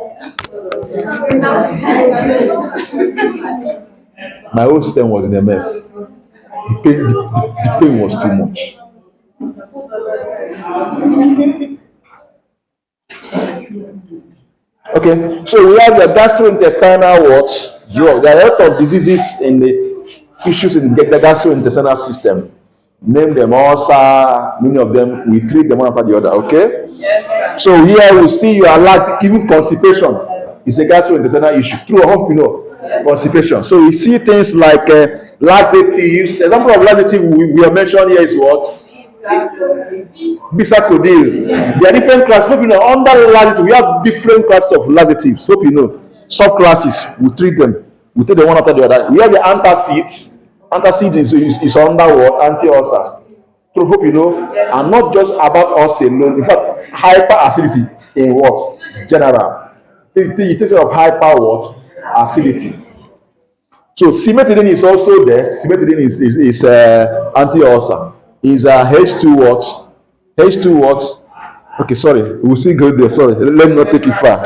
My whole system was in a mess. The pain was too much. Okay, so we have the gastrointestinal what? There are a lot of diseases in the issues in the gastrointestinal system. Name them ulcer, many of them, we treat them one after the other, okay? Yes, so here we see you are like even constipation is a gastrointestinal issue. True or hope you know? Yes. Constipation. So we see things like laxatives. Example of laxative we have mentioned here is what? Bisacodil. There are different classes. Hope you know. Under laxative, we have different classes of laxatives. Hope you know. Subclasses, we treat them. We take them one after the other. We have the antacids. Antacids is under what? Anti-ulcers. So hope you know. And not just about us alone. In fact, hyperacidity in what? General. It takes care of hyper what? Acidity. So cimetidine is also there. Cimetidine is anti-ulcer. Is H2 what? H2 what? Okay, sorry. We'll see go there. Sorry. Let me not take it far.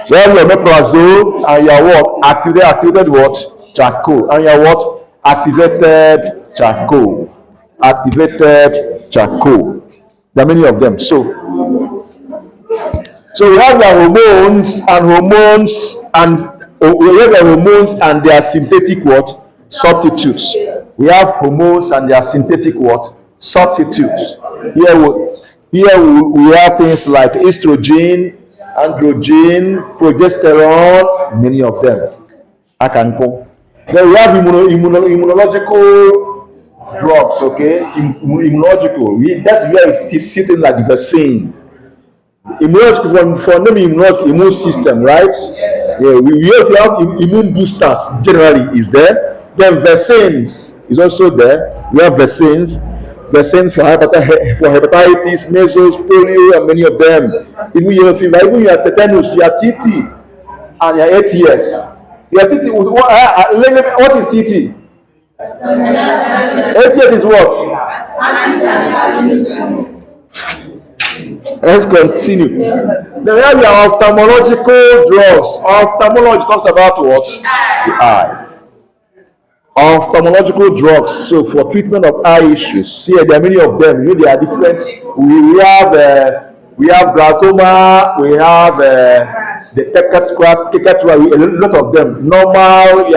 Well, your omeprazole and your what? Activated what? Charcoal. And your what? Activated charcoal. Activated charcoal. There are many of them. So we have the hormones and we have the hormones and their synthetic what? Substitutes. We have hormones and their synthetic what? Substitutes. Here we have things like estrogen, androgen, progesterone, many of them. I can go. Then we have immunological drugs, okay? Immunological. That's where it's sitting like the vaccine. Immunological, for naming immunological, immune system, right? Yeah, we have immune boosters generally is there. Then vaccines is also there. We have vaccines. Vaccine for hepatitis, measles, polio, and many of them. Even your fever, even your tetanus, your TT, and your ATS. Your TT, what is TT? ATS is what? Let's continue. Then we have your ophthalmological drugs. Ophthalmology talks about what? The eye. Ophthalmological drugs. So for treatment of eye issues, see there are many of them. You know, they are different. We have glaucoma. We have the tecatua. A lot of them. Normal.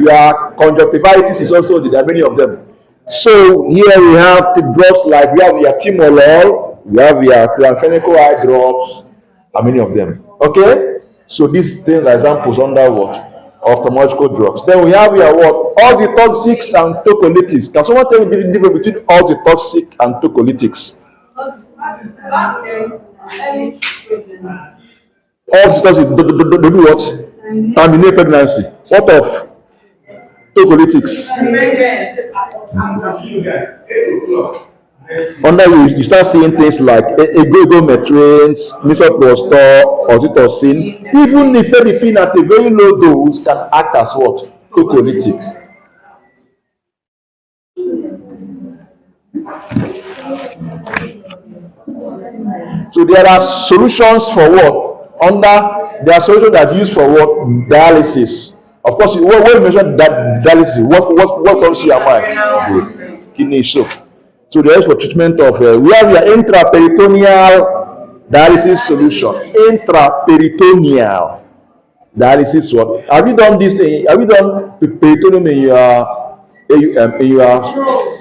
Your conjunctivitis is also there are many of them. So here we have the drugs like we have your timolol, we have your chlorphenical eye drops, and many of them. Okay? So these things are examples under what? Ophthalmological drugs. Then we have your what? Antitoxics and tocolytics. Can someone tell me the difference between antitoxic and tocolytics? Antitoxic do what? Terminate pregnancy. What of tocolytics? Under you start seeing things like egometrins, misoprostol, oxytocin. Even nifedipine at a very low dose can act as what? Tocolytics. So there are solutions for what? There are solutions that are used for what? Dialysis. Of course, when you mention that dialysis, what comes to your mind? Good. Kidney stone. So there is for treatment of we have your intraperitoneal dialysis solution. Intraperitoneal dialysis. What? Have you done this thing? Have you done peritoneum in your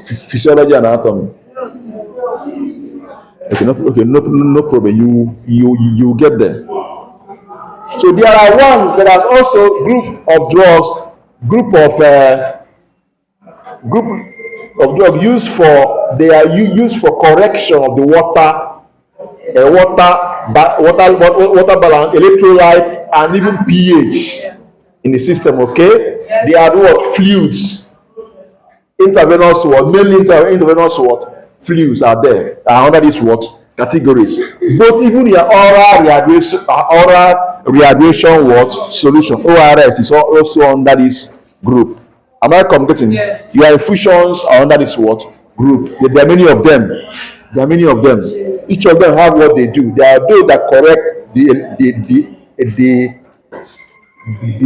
physiology and anatomy? Okay, no problem. You get there. So there are ones. There are also group of drugs, group of drug used for used for correction of the water balance, electrolyte, and even pH in the system. Okay, they are what? Fluids, intravenous what? Mainly intravenous what? Fluids are there are under these what categories. But even your oral radiation what solution ORS is also under this group. Am I communicating? Yes. Your infusions are under this what group? There are many of them. There are many of them. Each of them have what they do. There are those that correct the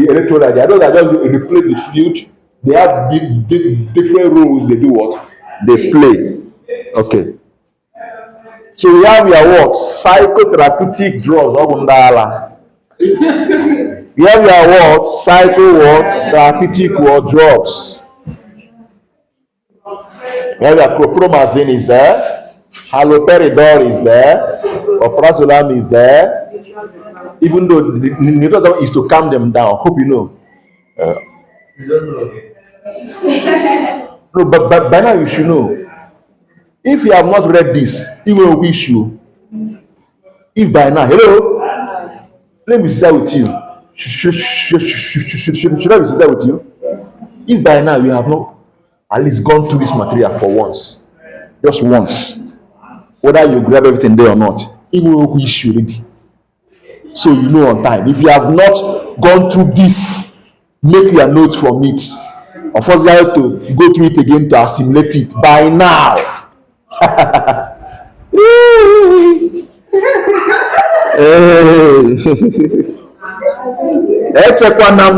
electrolyte. There are those that just replace the fluid. They have different roles. They do what? They play. Okay. So we have your what? Psychotherapeutic drugs. We have your what? Therapeutic what? Drugs. We have your chlorpromazine is there, haloperidol is there, oprazolam is there. Even though the nitrazone is to calm them down. Hope you know. You don't know. No, but by now you should know. If you have not read this, it will wish you. If by now, hello, let me share with you. Should I be sincere with you? If by now you have not at least gone through this material for once, just once, whether you grab everything there or not, it will wish you ready. So you know on time. If you have not gone through this, make your notes from it. Of course, you have to go through it again to assimilate it by now. Check one now.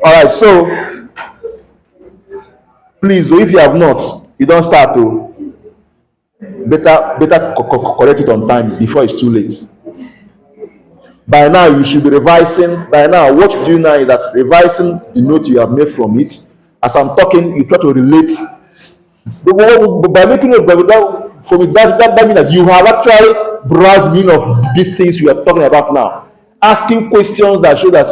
All right, so please, if you have not, you don't start to better correct it on time before it's too late. By now, you should be revising. By now, what you do now is that revising the note you have made from it. As I'm talking, you try to relate. But by making it from it, that means that you have actually grasped meaning of these things we are talking about now. Asking questions that show that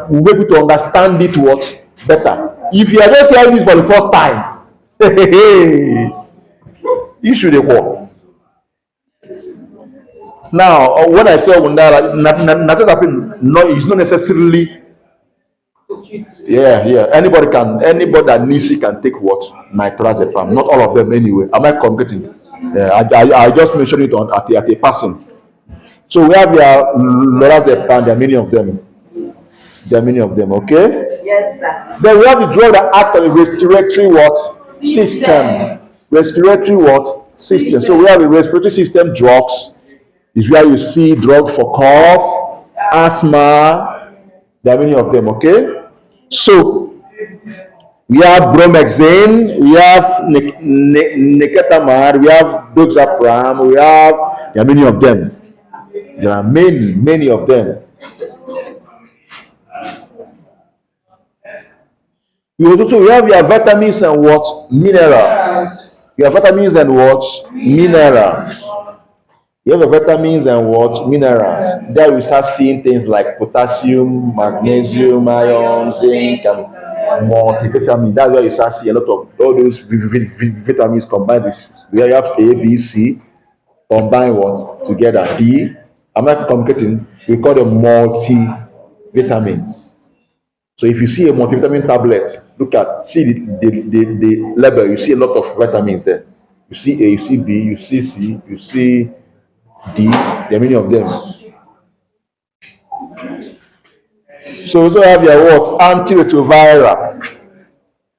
will be able to understand it what better. If you are just hearing this for the first time, you should work. Now, when I say Wundara, nothing happened. No, it's not necessarily treat. Yeah. Anybody that needs it can take what? Nitrazepam. Not all of them anyway. Am I completing? Yeah, I just mentioned it at a passing. So we have your lorazepam. There are many of them. Okay. Yes, sir. Then we have the drug that act on the respiratory what? System. Respiratory what? System. So we have the respiratory system drugs. Is where you see drug for cough, asthma. There are many of them. Okay. So we have bromhexane, we have nicotinamide, we have doxapram, there are many of them. There are many of them. We have your vitamins and what? Minerals. You have vitamins and what? Minerals. You have your vitamins and what? Minerals. There we start seeing things like potassium, magnesium, iron, zinc, and multivitamin. That's where you start seeing a lot of all those vitamins combined. Where you have A, B, C, combine what? Together. D. I'm not communicating. We call them multivitamins. So if you see a multivitamin tablet, see the label, you see a lot of vitamins there. You see A, you see B, you see C, you see D, there are many of them. So we also have your what? Antiretroviral.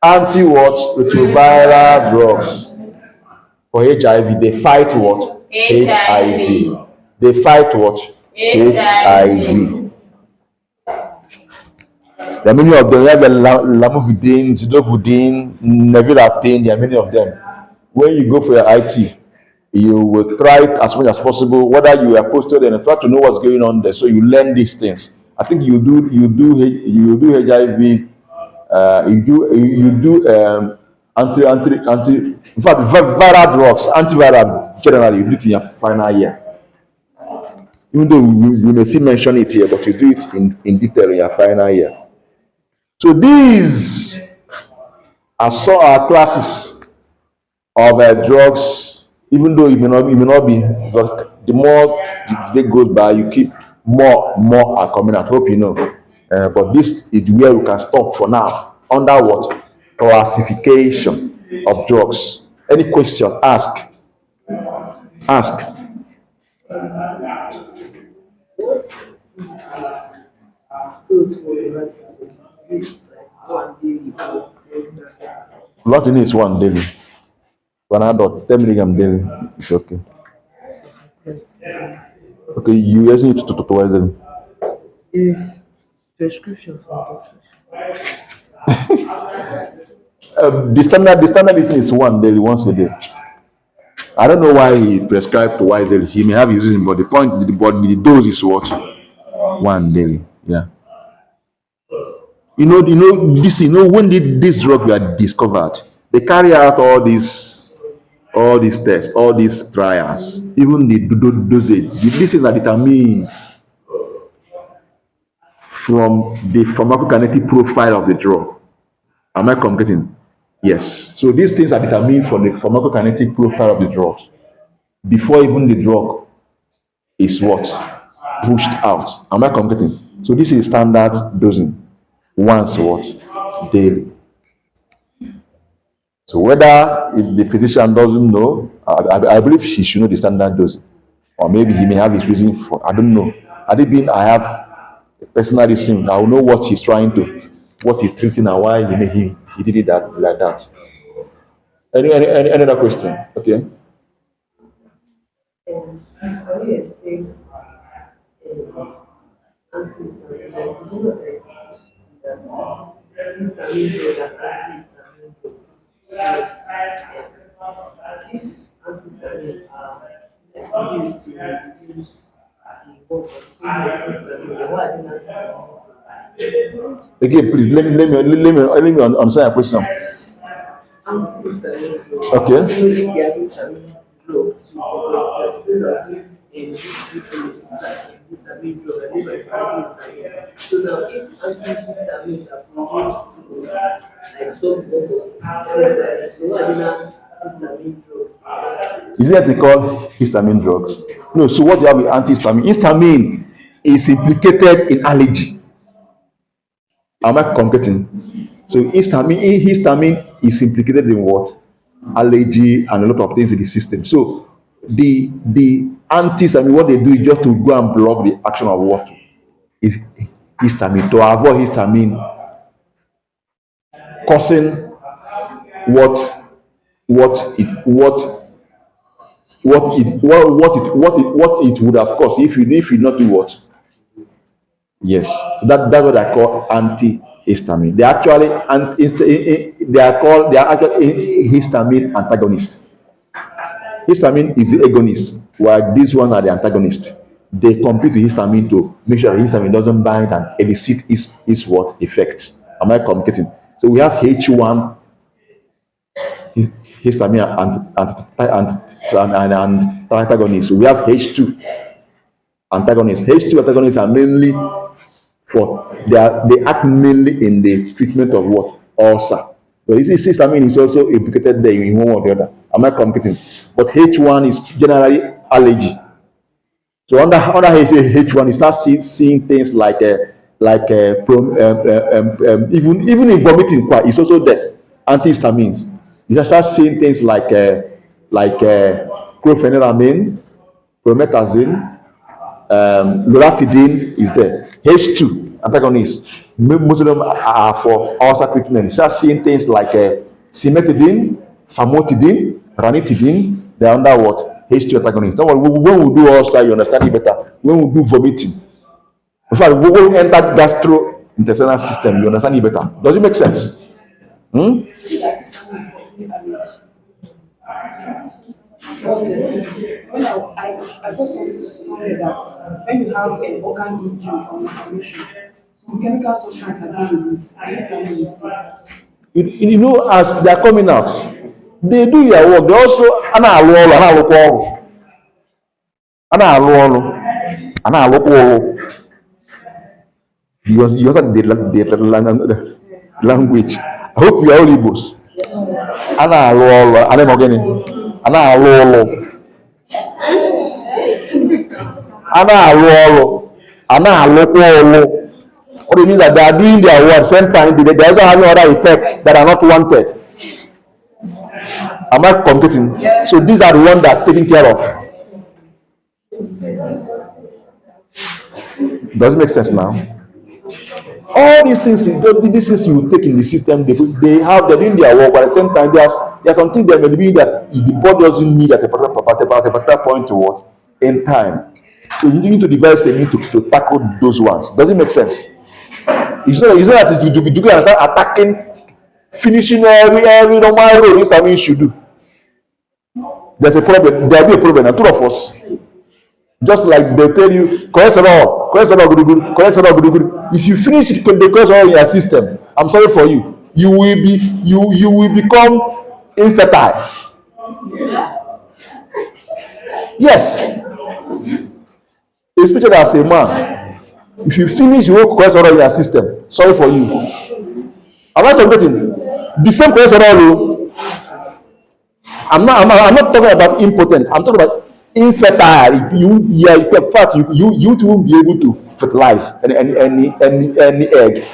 Anti what? Retroviral drugs. For HIV, they fight what? HIV. They fight what? HIV. There are many of them. You have the lamivudine, zidovudine, nevirapine. There are many of them. When you go for your IT, you will try it as much as possible. Whether you are posted and try to know what's going on there, so you learn these things. I think you do HIV. You do anti. In fact, viral drugs, antiviral generally you do it in your final year. Even though we may still mention it here, but you do it in detail in your final year. So these are classes of drugs, even though it may not be, because the more the day goes by, you keep more are coming out. Hope you know. But this is where we can stop for now. Under what? Classification of drugs. Any question? Ask. Clothes for the right is like one daily or regular. What you need is one daily. One adult, 10 milligram daily. It's okay. Okay, you just need to twice daily. Is prescription for doctors. The standard is one daily, once a day. I don't know why he prescribed twice daily. He may have his reason, but the dose is what? One daily. Yeah. When this drug were discovered, they carry out all these tests, all these trials, even the dosage. This is determined from the pharmacokinetic profile of the drug. Am I completing? Yes. So these things are determined from the pharmacokinetic profile of the drugs before even the drug is what? Pushed out. Am I completing? So this is standard dosing. Once what? Daily. So whether if the physician doesn't know, I believe she should know the standard dosing. Or maybe he may have his reason for, I don't know. Had it been I have a personal reason, I will know what he's treating and why he did it like that. Any other question? Okay. Can you explain anti-histamine? Like, it's not like you see that histamine drug and anti-histamine drug. If anti-histamine are like used to reduce the work of the histamine, then why are they not histamine drugs? Again, please let me answer your question. Anti-histamine drug. Okay. Only if they are histamine drug too, because these are saying this thing is histamine drug, and this is anti-histamine. So now, if antihistamines are produced to like stop the work of histamine, so why are they not histamine drugs? Is it called histamine drugs? No, so what you have with antihistamine? Histamine is implicated in allergy. Am I communicating? So histamine is implicated in what? Allergy and a lot of things in the system. So the antihistamine, what they do is just to go and block the action of what is histamine, to avoid histamine causing what what it would have caused if you not do what. Yes, so that's what I call antihistamine. They are actually histamine antagonists. Histamine is the agonist, while these ones are the antagonist. They compete with histamine to make sure that histamine doesn't bind and elicit its what effects. Am I communicating? So we have H1 histamine and antagonists. We have H2 antagonists. H2 antagonists are mainly they act mainly in the treatment of what? Ulcer. So you see, histamine is also implicated there in one or the other. Am I communicating? But H1 is generally allergy. So under H1, you start seeing things even in vomiting, quite it's also there. Antihistamines. You just start seeing things chlorpheniramine, promethazine, loratadine is there. H2 antagonists, most of them are for ulcer treatment. You start seeing things like cimetidine, famotidine, ranitidine. They're under what? H2 antagonists. Don't worry, when we do ulcer, you understand it better. When we do vomiting, in fact, when we enter gastrointestinal system, you understand it better. Does it make sense? Hmm? See, that system is completely damaged. But when I saw somewhere that when you have an organ injury from inflammation, some chemical substance are being released, and histamine is there. As they are coming out, they do their work. They also ana-alụ ọrụ, ana-alụkwa ọrụ, ana-alụ ọrụ, ana-alụkwa ọrụ. You understand the language. I hope you are all Igbos. Ana-alụ ọrụ, ana-eme ana-alụ ọrụ, ana-alụ ọrụ, ana-alụkwa ọrụ. What do you mean that they are doing their work, same time they also having other effects that are not wanted? Am I communicating? So these are the ones that are taken care of. Does it make sense now? All these things you take in the system, they're doing their work, but at the same time, there's something that may be that the body doesn't need at a particular point to what? In time. So you need to devise a means to tackle those ones. Does it make sense? It's not that you can start attacking, finishing every normal role this time you should do. There's a problem. There'll be a problem. And two of us, just like they tell you, cholesterol, good. If you finish the cholesterol in your system, I'm sorry for you. You will become infertile. Yes, especially as a man. If you finish your cholesterol in your system, sorry for you. I'm not talking the same cholesterol. I'm not talking about impotent. I'm talking about infertile. In fact, you won't be able to fertilize any egg.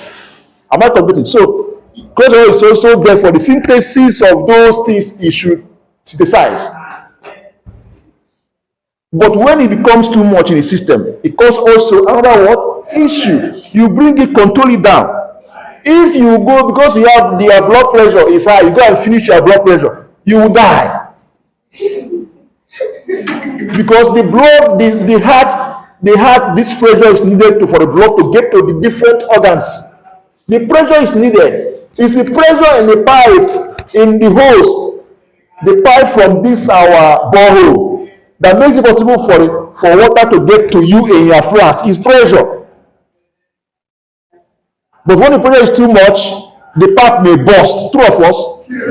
I'm not competing. So cholesterol is also there for the synthesis of those things it should synthesize. But when it becomes too much in the system, it causes also another what? Issue. You bring it, control it down. If you go, because your blood pressure is high, you go and finish your blood pressure, you will die. Because the heart, this pressure is needed for the blood to get to the different organs. The pressure is needed. It's the pressure in the pipe, in the hose, the pipe from this our borehole, that makes it possible for water to get to you in your flat. Is pressure. But when the pressure is too much, the pipe may burst. True of us.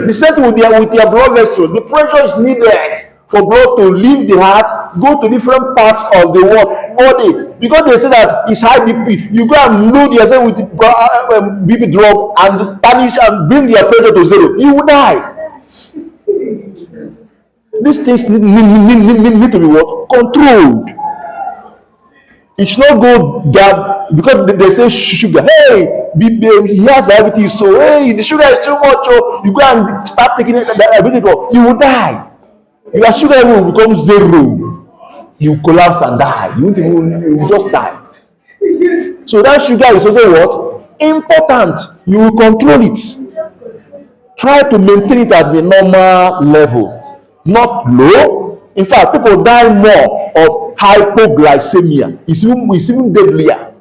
The same thing with your blood vessel. The pressure is needed for blood to leave the heart, go to different parts of the body. Because they say that it's high BP. You go and load yourself with BP drug and tarnish and bring your pressure to zero. You will die. These things need to be what? Controlled. It should not go down because they say sugar. Hey, he has diabetes, so hey, the sugar is too much. Oh, you go and start taking it, diabetes, you will die. Your sugar level will become zero. You collapse and die. You won't even, you will just die. So that sugar is also what? Important. You will control it. Try to maintain it at the normal level, not low. In fact, people die more of hypoglycemia. It's even deadlier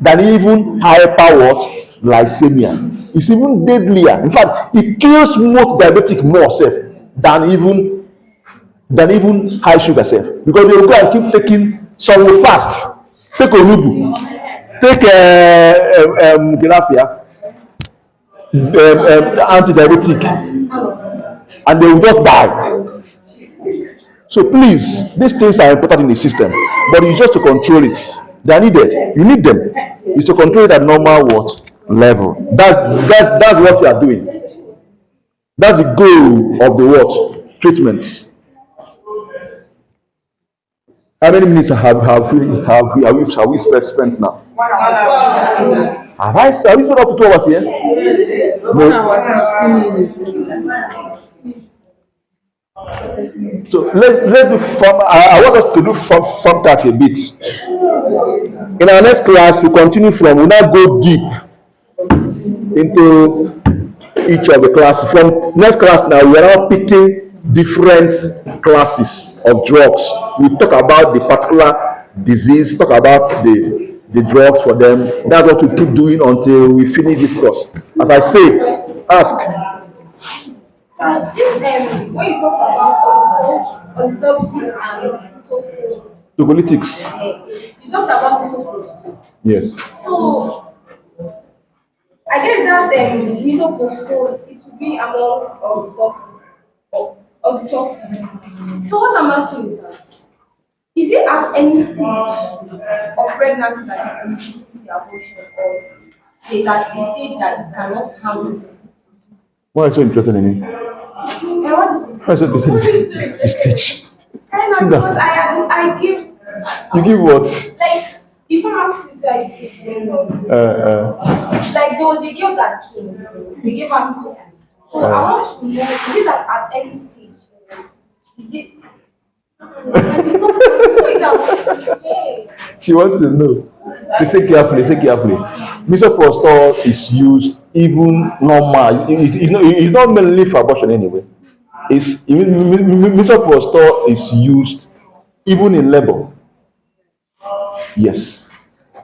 than even hyper what? Glycemia. It's even deadlier. In fact, it kills most diabetic more safe than even high sugar self, because they will go and keep taking, some will fast, take onubu, take grafia, anti-diabetic, and they will just die. So please, these things are important in the system, but it's just to control it. They are needed. You need them. It's to control it at normal what level. That's what you are doing. That's the goal of the what treatment. How many minutes have we spent now? Have we spent up to 2 hours here? One hour, 16 minutes. So let's do form. I want us to do form tag a bit. In our next class, we continue from. We now go deep into each of the classes. From next class now, we are now picking different classes of drugs. We talk about the particular disease, talk about the drugs for them. That's what we keep doing until we finish this course. As I said, ask. When you talk about orthodoxies and Tocolytics. you talked about misoprostol. Yes. So I guess that misoprostol it will be among of the toxins. So what I'm asking is that is it at any stage of pregnancy that it induces the abortion, or is at a stage that it cannot handle? Why are you so interested in it? What is it? Why are you so interested in the stage? Sit Because down. I give You give what? like the pharmacist guys like there was a girl that came, they gave her miso. So I want to know, is it that at any stage? Is it She wants to know. Listen carefully. Misoprostol is used even normal. It's not mainly for abortion anyway. Misoprostol is used even in labor. Yes.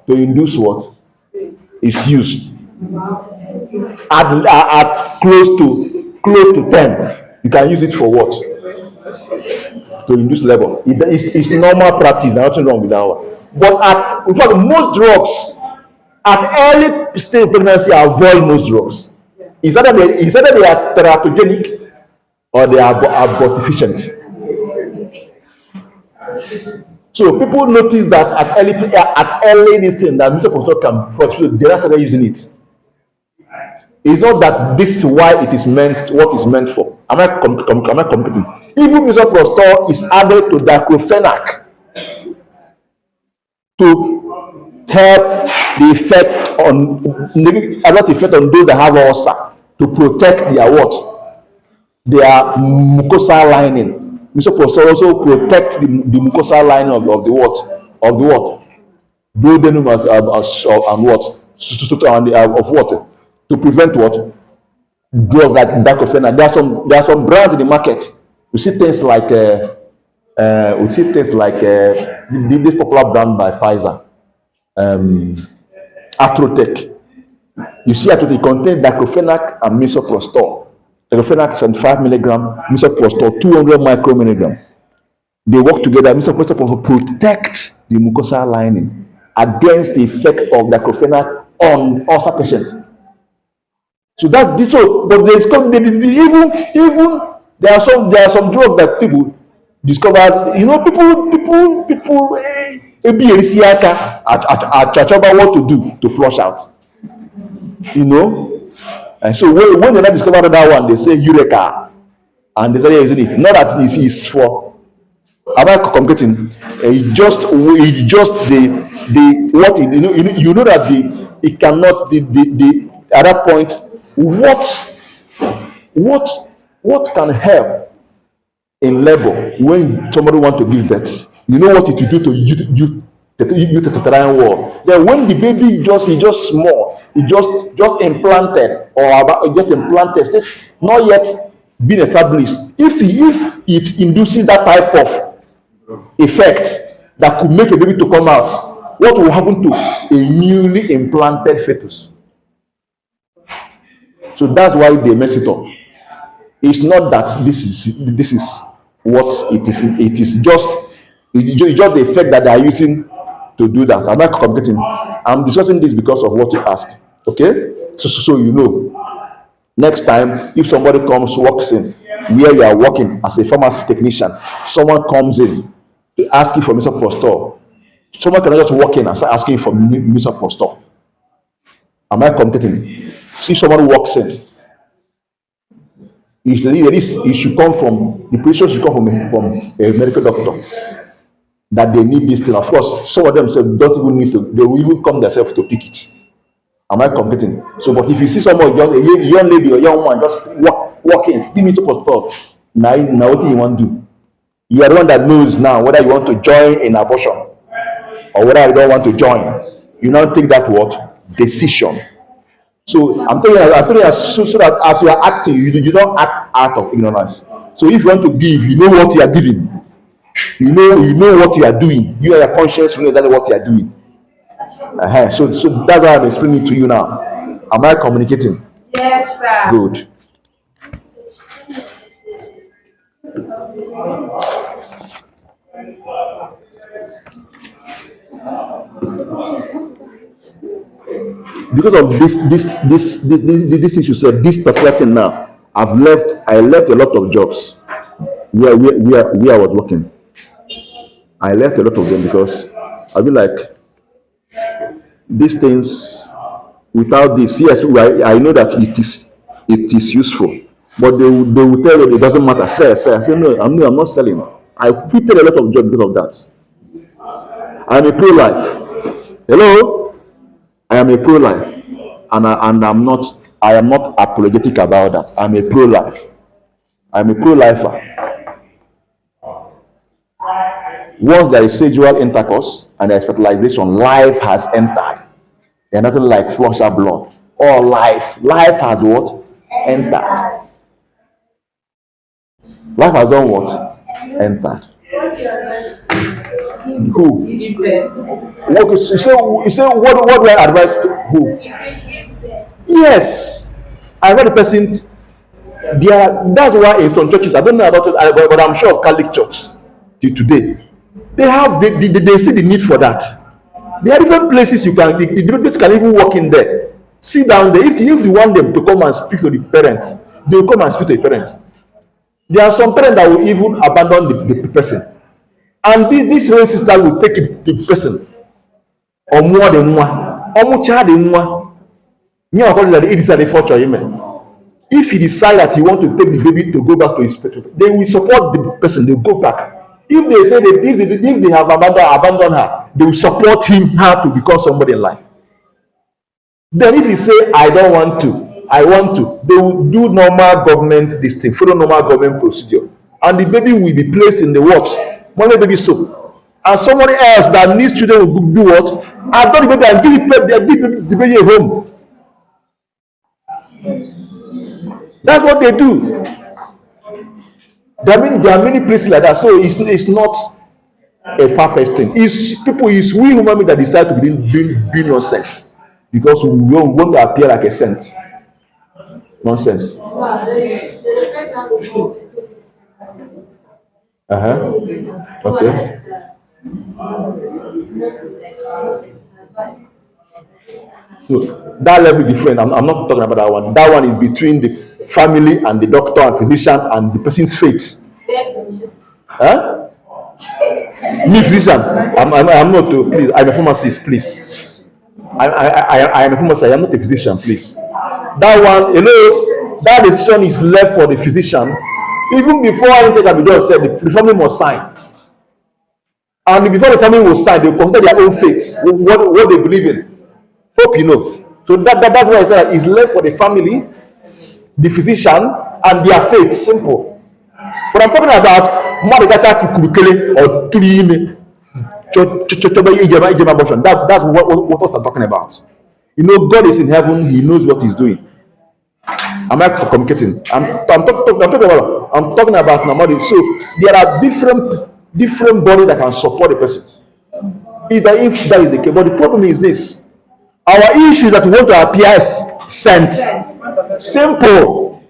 To induce what? It's used at close to 10. You can use it for what? To induce labor. It's normal practice. There's nothing wrong with that one. But in fact, most drugs at early stage of pregnancy avoid most drugs. It's either they are teratogenic or they are abortifacient. So people notice that at early this thing that misoprostol can for they are started using it. It's not that this is why it is meant, what it's meant for. Am I communicating? Even misoprostol is added to diclofenac to help the effect on those that have ulcer, to protect their what? Their mucosal lining. Misoprostol also protects the mucosal lining of the what? Of the what? Duodenum and what? Of what? To prevent what? Drugs like diclofenac. There are some brands in the market. You see things like this popular brand by Pfizer, Atrotech. You see Atrotech, it contains diclofenac and misoprostol. Diclofenac 75 milligram, misoprostol 200 micromilligram. They work together. Misoprostol protects the mucosal lining against the effect of diclofenac on ulcer patients. So that's this. So, but even there are some drugs that people discovered. You know, people. About what to do to flush out. You know, and so when they not discovered that one, they say eureka, and they say using it. Not that it is for Am I communicating? It just the what you know that it cannot the at that point what what what can help in labor when somebody want to give birth? You know what it will do to you to the wall. Then when the baby just small, it just implanted or about just implanted, still not yet been established. If it induces that type of effect that could make a baby to come out, what will happen to a newly implanted fetus? So that's why they mess it up. It's not that this is what it is. It's just the effect that they are using to do that. I'm not communicating. I'm discussing this because of what you asked. Okay, so you know, next time if somebody comes walks in where you are working as a pharmacy technician, someone comes in to ask you for Mr. Postor. Someone cannot just walk in and start asking for Mr. Postor. Am I communicating? See, someone walks in, it should come from the patient should come from a medical doctor that they need this thing. Of course, some of them say don't even need to, they will even come themselves to pick it. Am I competing? So, but if you see someone, young lady or young woman just walk in, give me to post now what do you want to do? You are the one that knows now whether you want to join in abortion or whether you don't want to join. You now take that what decision. So I'm telling you so that as you are acting, you don't act out of ignorance. So if you want to give, you know what you are giving. You know what you are doing. You are your conscience, you know exactly what you are doing. So that's why I'm explaining to you now. Am I communicating? Yes, sir. Good. Because of this issue said this particular thing now, I left a lot of jobs where I was working. I left a lot of them because I feel like these things without this, yes, I know that it is useful, but they will tell you it doesn't matter. Say. I say no, I'm not selling. I quitted a lot of jobs because of that. I'm a pro-life. Hello, I am a pro-life, and I am not apologetic about that. I'm a pro-life. I'm a pro-lifer. Once there is sexual intercourse and there is fertilization, life has entered. There's nothing like flush of blood. Or life has what? Entered. Life has done what? Entered. Who? What you say what do I advise to who? Yes. I heard the person that's why in some churches, I don't know about it, but I'm sure of Catholic church till today. They see the need for that. There are different places the people can even walk in there, sit down there. If you want them to come and speak to the parents, they will come and speak to the parents. There are some parents that will even abandon the person, and this rain sister will take it to the person or more than one, or more child than one. If he decide that he want to take the baby to go back to his parents, they will support the person. They will go back. If they say if they have abandoned her, they will support her to become somebody in life. Then if he say I don't want to, I want to, they will do normal government this thing, follow normal government procedure, and the baby will be placed in the what? Money baby soap. And somebody else that needs children will do what? Adopt the baby and give the baby a home. That's what they do. There are many places like that. So it's not a far-fetched thing. It's we human beings that decide to be doing nonsense because we want to appear like a saint. Nonsense. Okay. So that level is different. I'm not talking about that one. That one is between the family and the doctor and physician and the person's faith. Huh? Me physician. I'm not. Please, I'm a pharmacist. Please. I am a pharmacist. I am not a physician. Please. That one, that decision is left for the physician. Even before anything can be done, said the family must sign. And before the family will sign, they will consider their own faith, what they believe in. Hope you know. So that's why I said that it's left for the family, the physician, and their faith. Simple. But I'm talking about Madagacha Kurukele or Tulime. That's what I'm talking about. You know, God is in heaven, He knows what He's doing. Am I communicating? I'm talking about normally. So there are different bodies that can support the person. Either if that is the case. But the problem is this: our issue is that we want to appear as sent. Simple.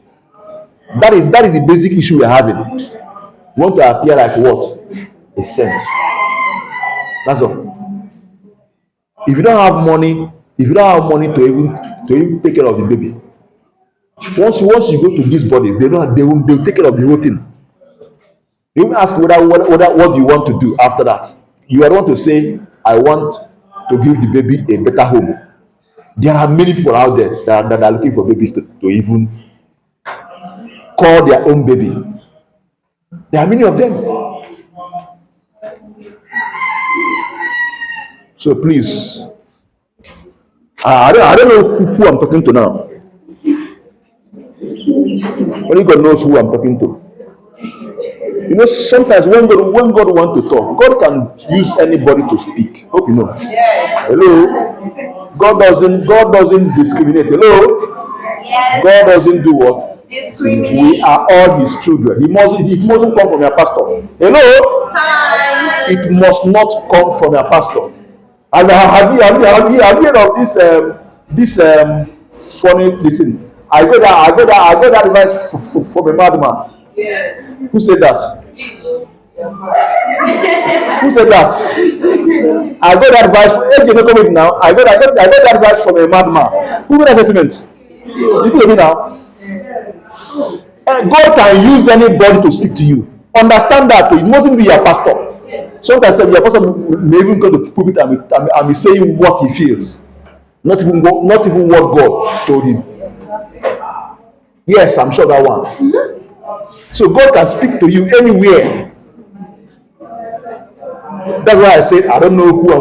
That is the basic issue we're having. We want to appear like what? A sent. That's all. If you don't have money, to even take care of the baby, once you go to these bodies, they'll take care of the whole thing. They will ask what do you want to do after that. You are want to say, I want to give the baby a better home. There are many people out there that are looking for babies to even call their own baby. There are many of them. So please, I don't know who I'm talking to now. Only God knows who I'm talking to. You know, sometimes when God wants to talk, God can use anybody to speak. Hope you know. Yes. Hello. God doesn't discriminate. Hello. Yes. God doesn't do what? Discriminate. We are all His children. It mustn't come from your pastor. Hello. Hi. It must not come from your pastor. And have you heard of this funny listen? I got that advice from a madman. Yes. Who said that? Who said that? I got that advice. AJ, no comment now. I got that advice from a madman. Who made that statement? You hear me now? And God can use anybody to speak to you. Understand that. It mustn't be your pastor. Sometimes your pastor may even go to the pulpit and be saying what he feels, not even what God told him. Yes, I'm sure that one. So God can speak to you anywhere. That's why I said I don't know who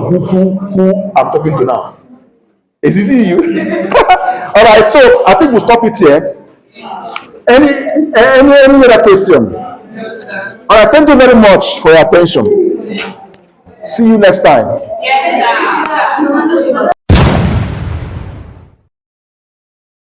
I'm talking to now. Is it you? All right, so I think we'll stop it here. Any other question? No, sir. All right, thank you very much for your attention. See you next time. Yes, sir.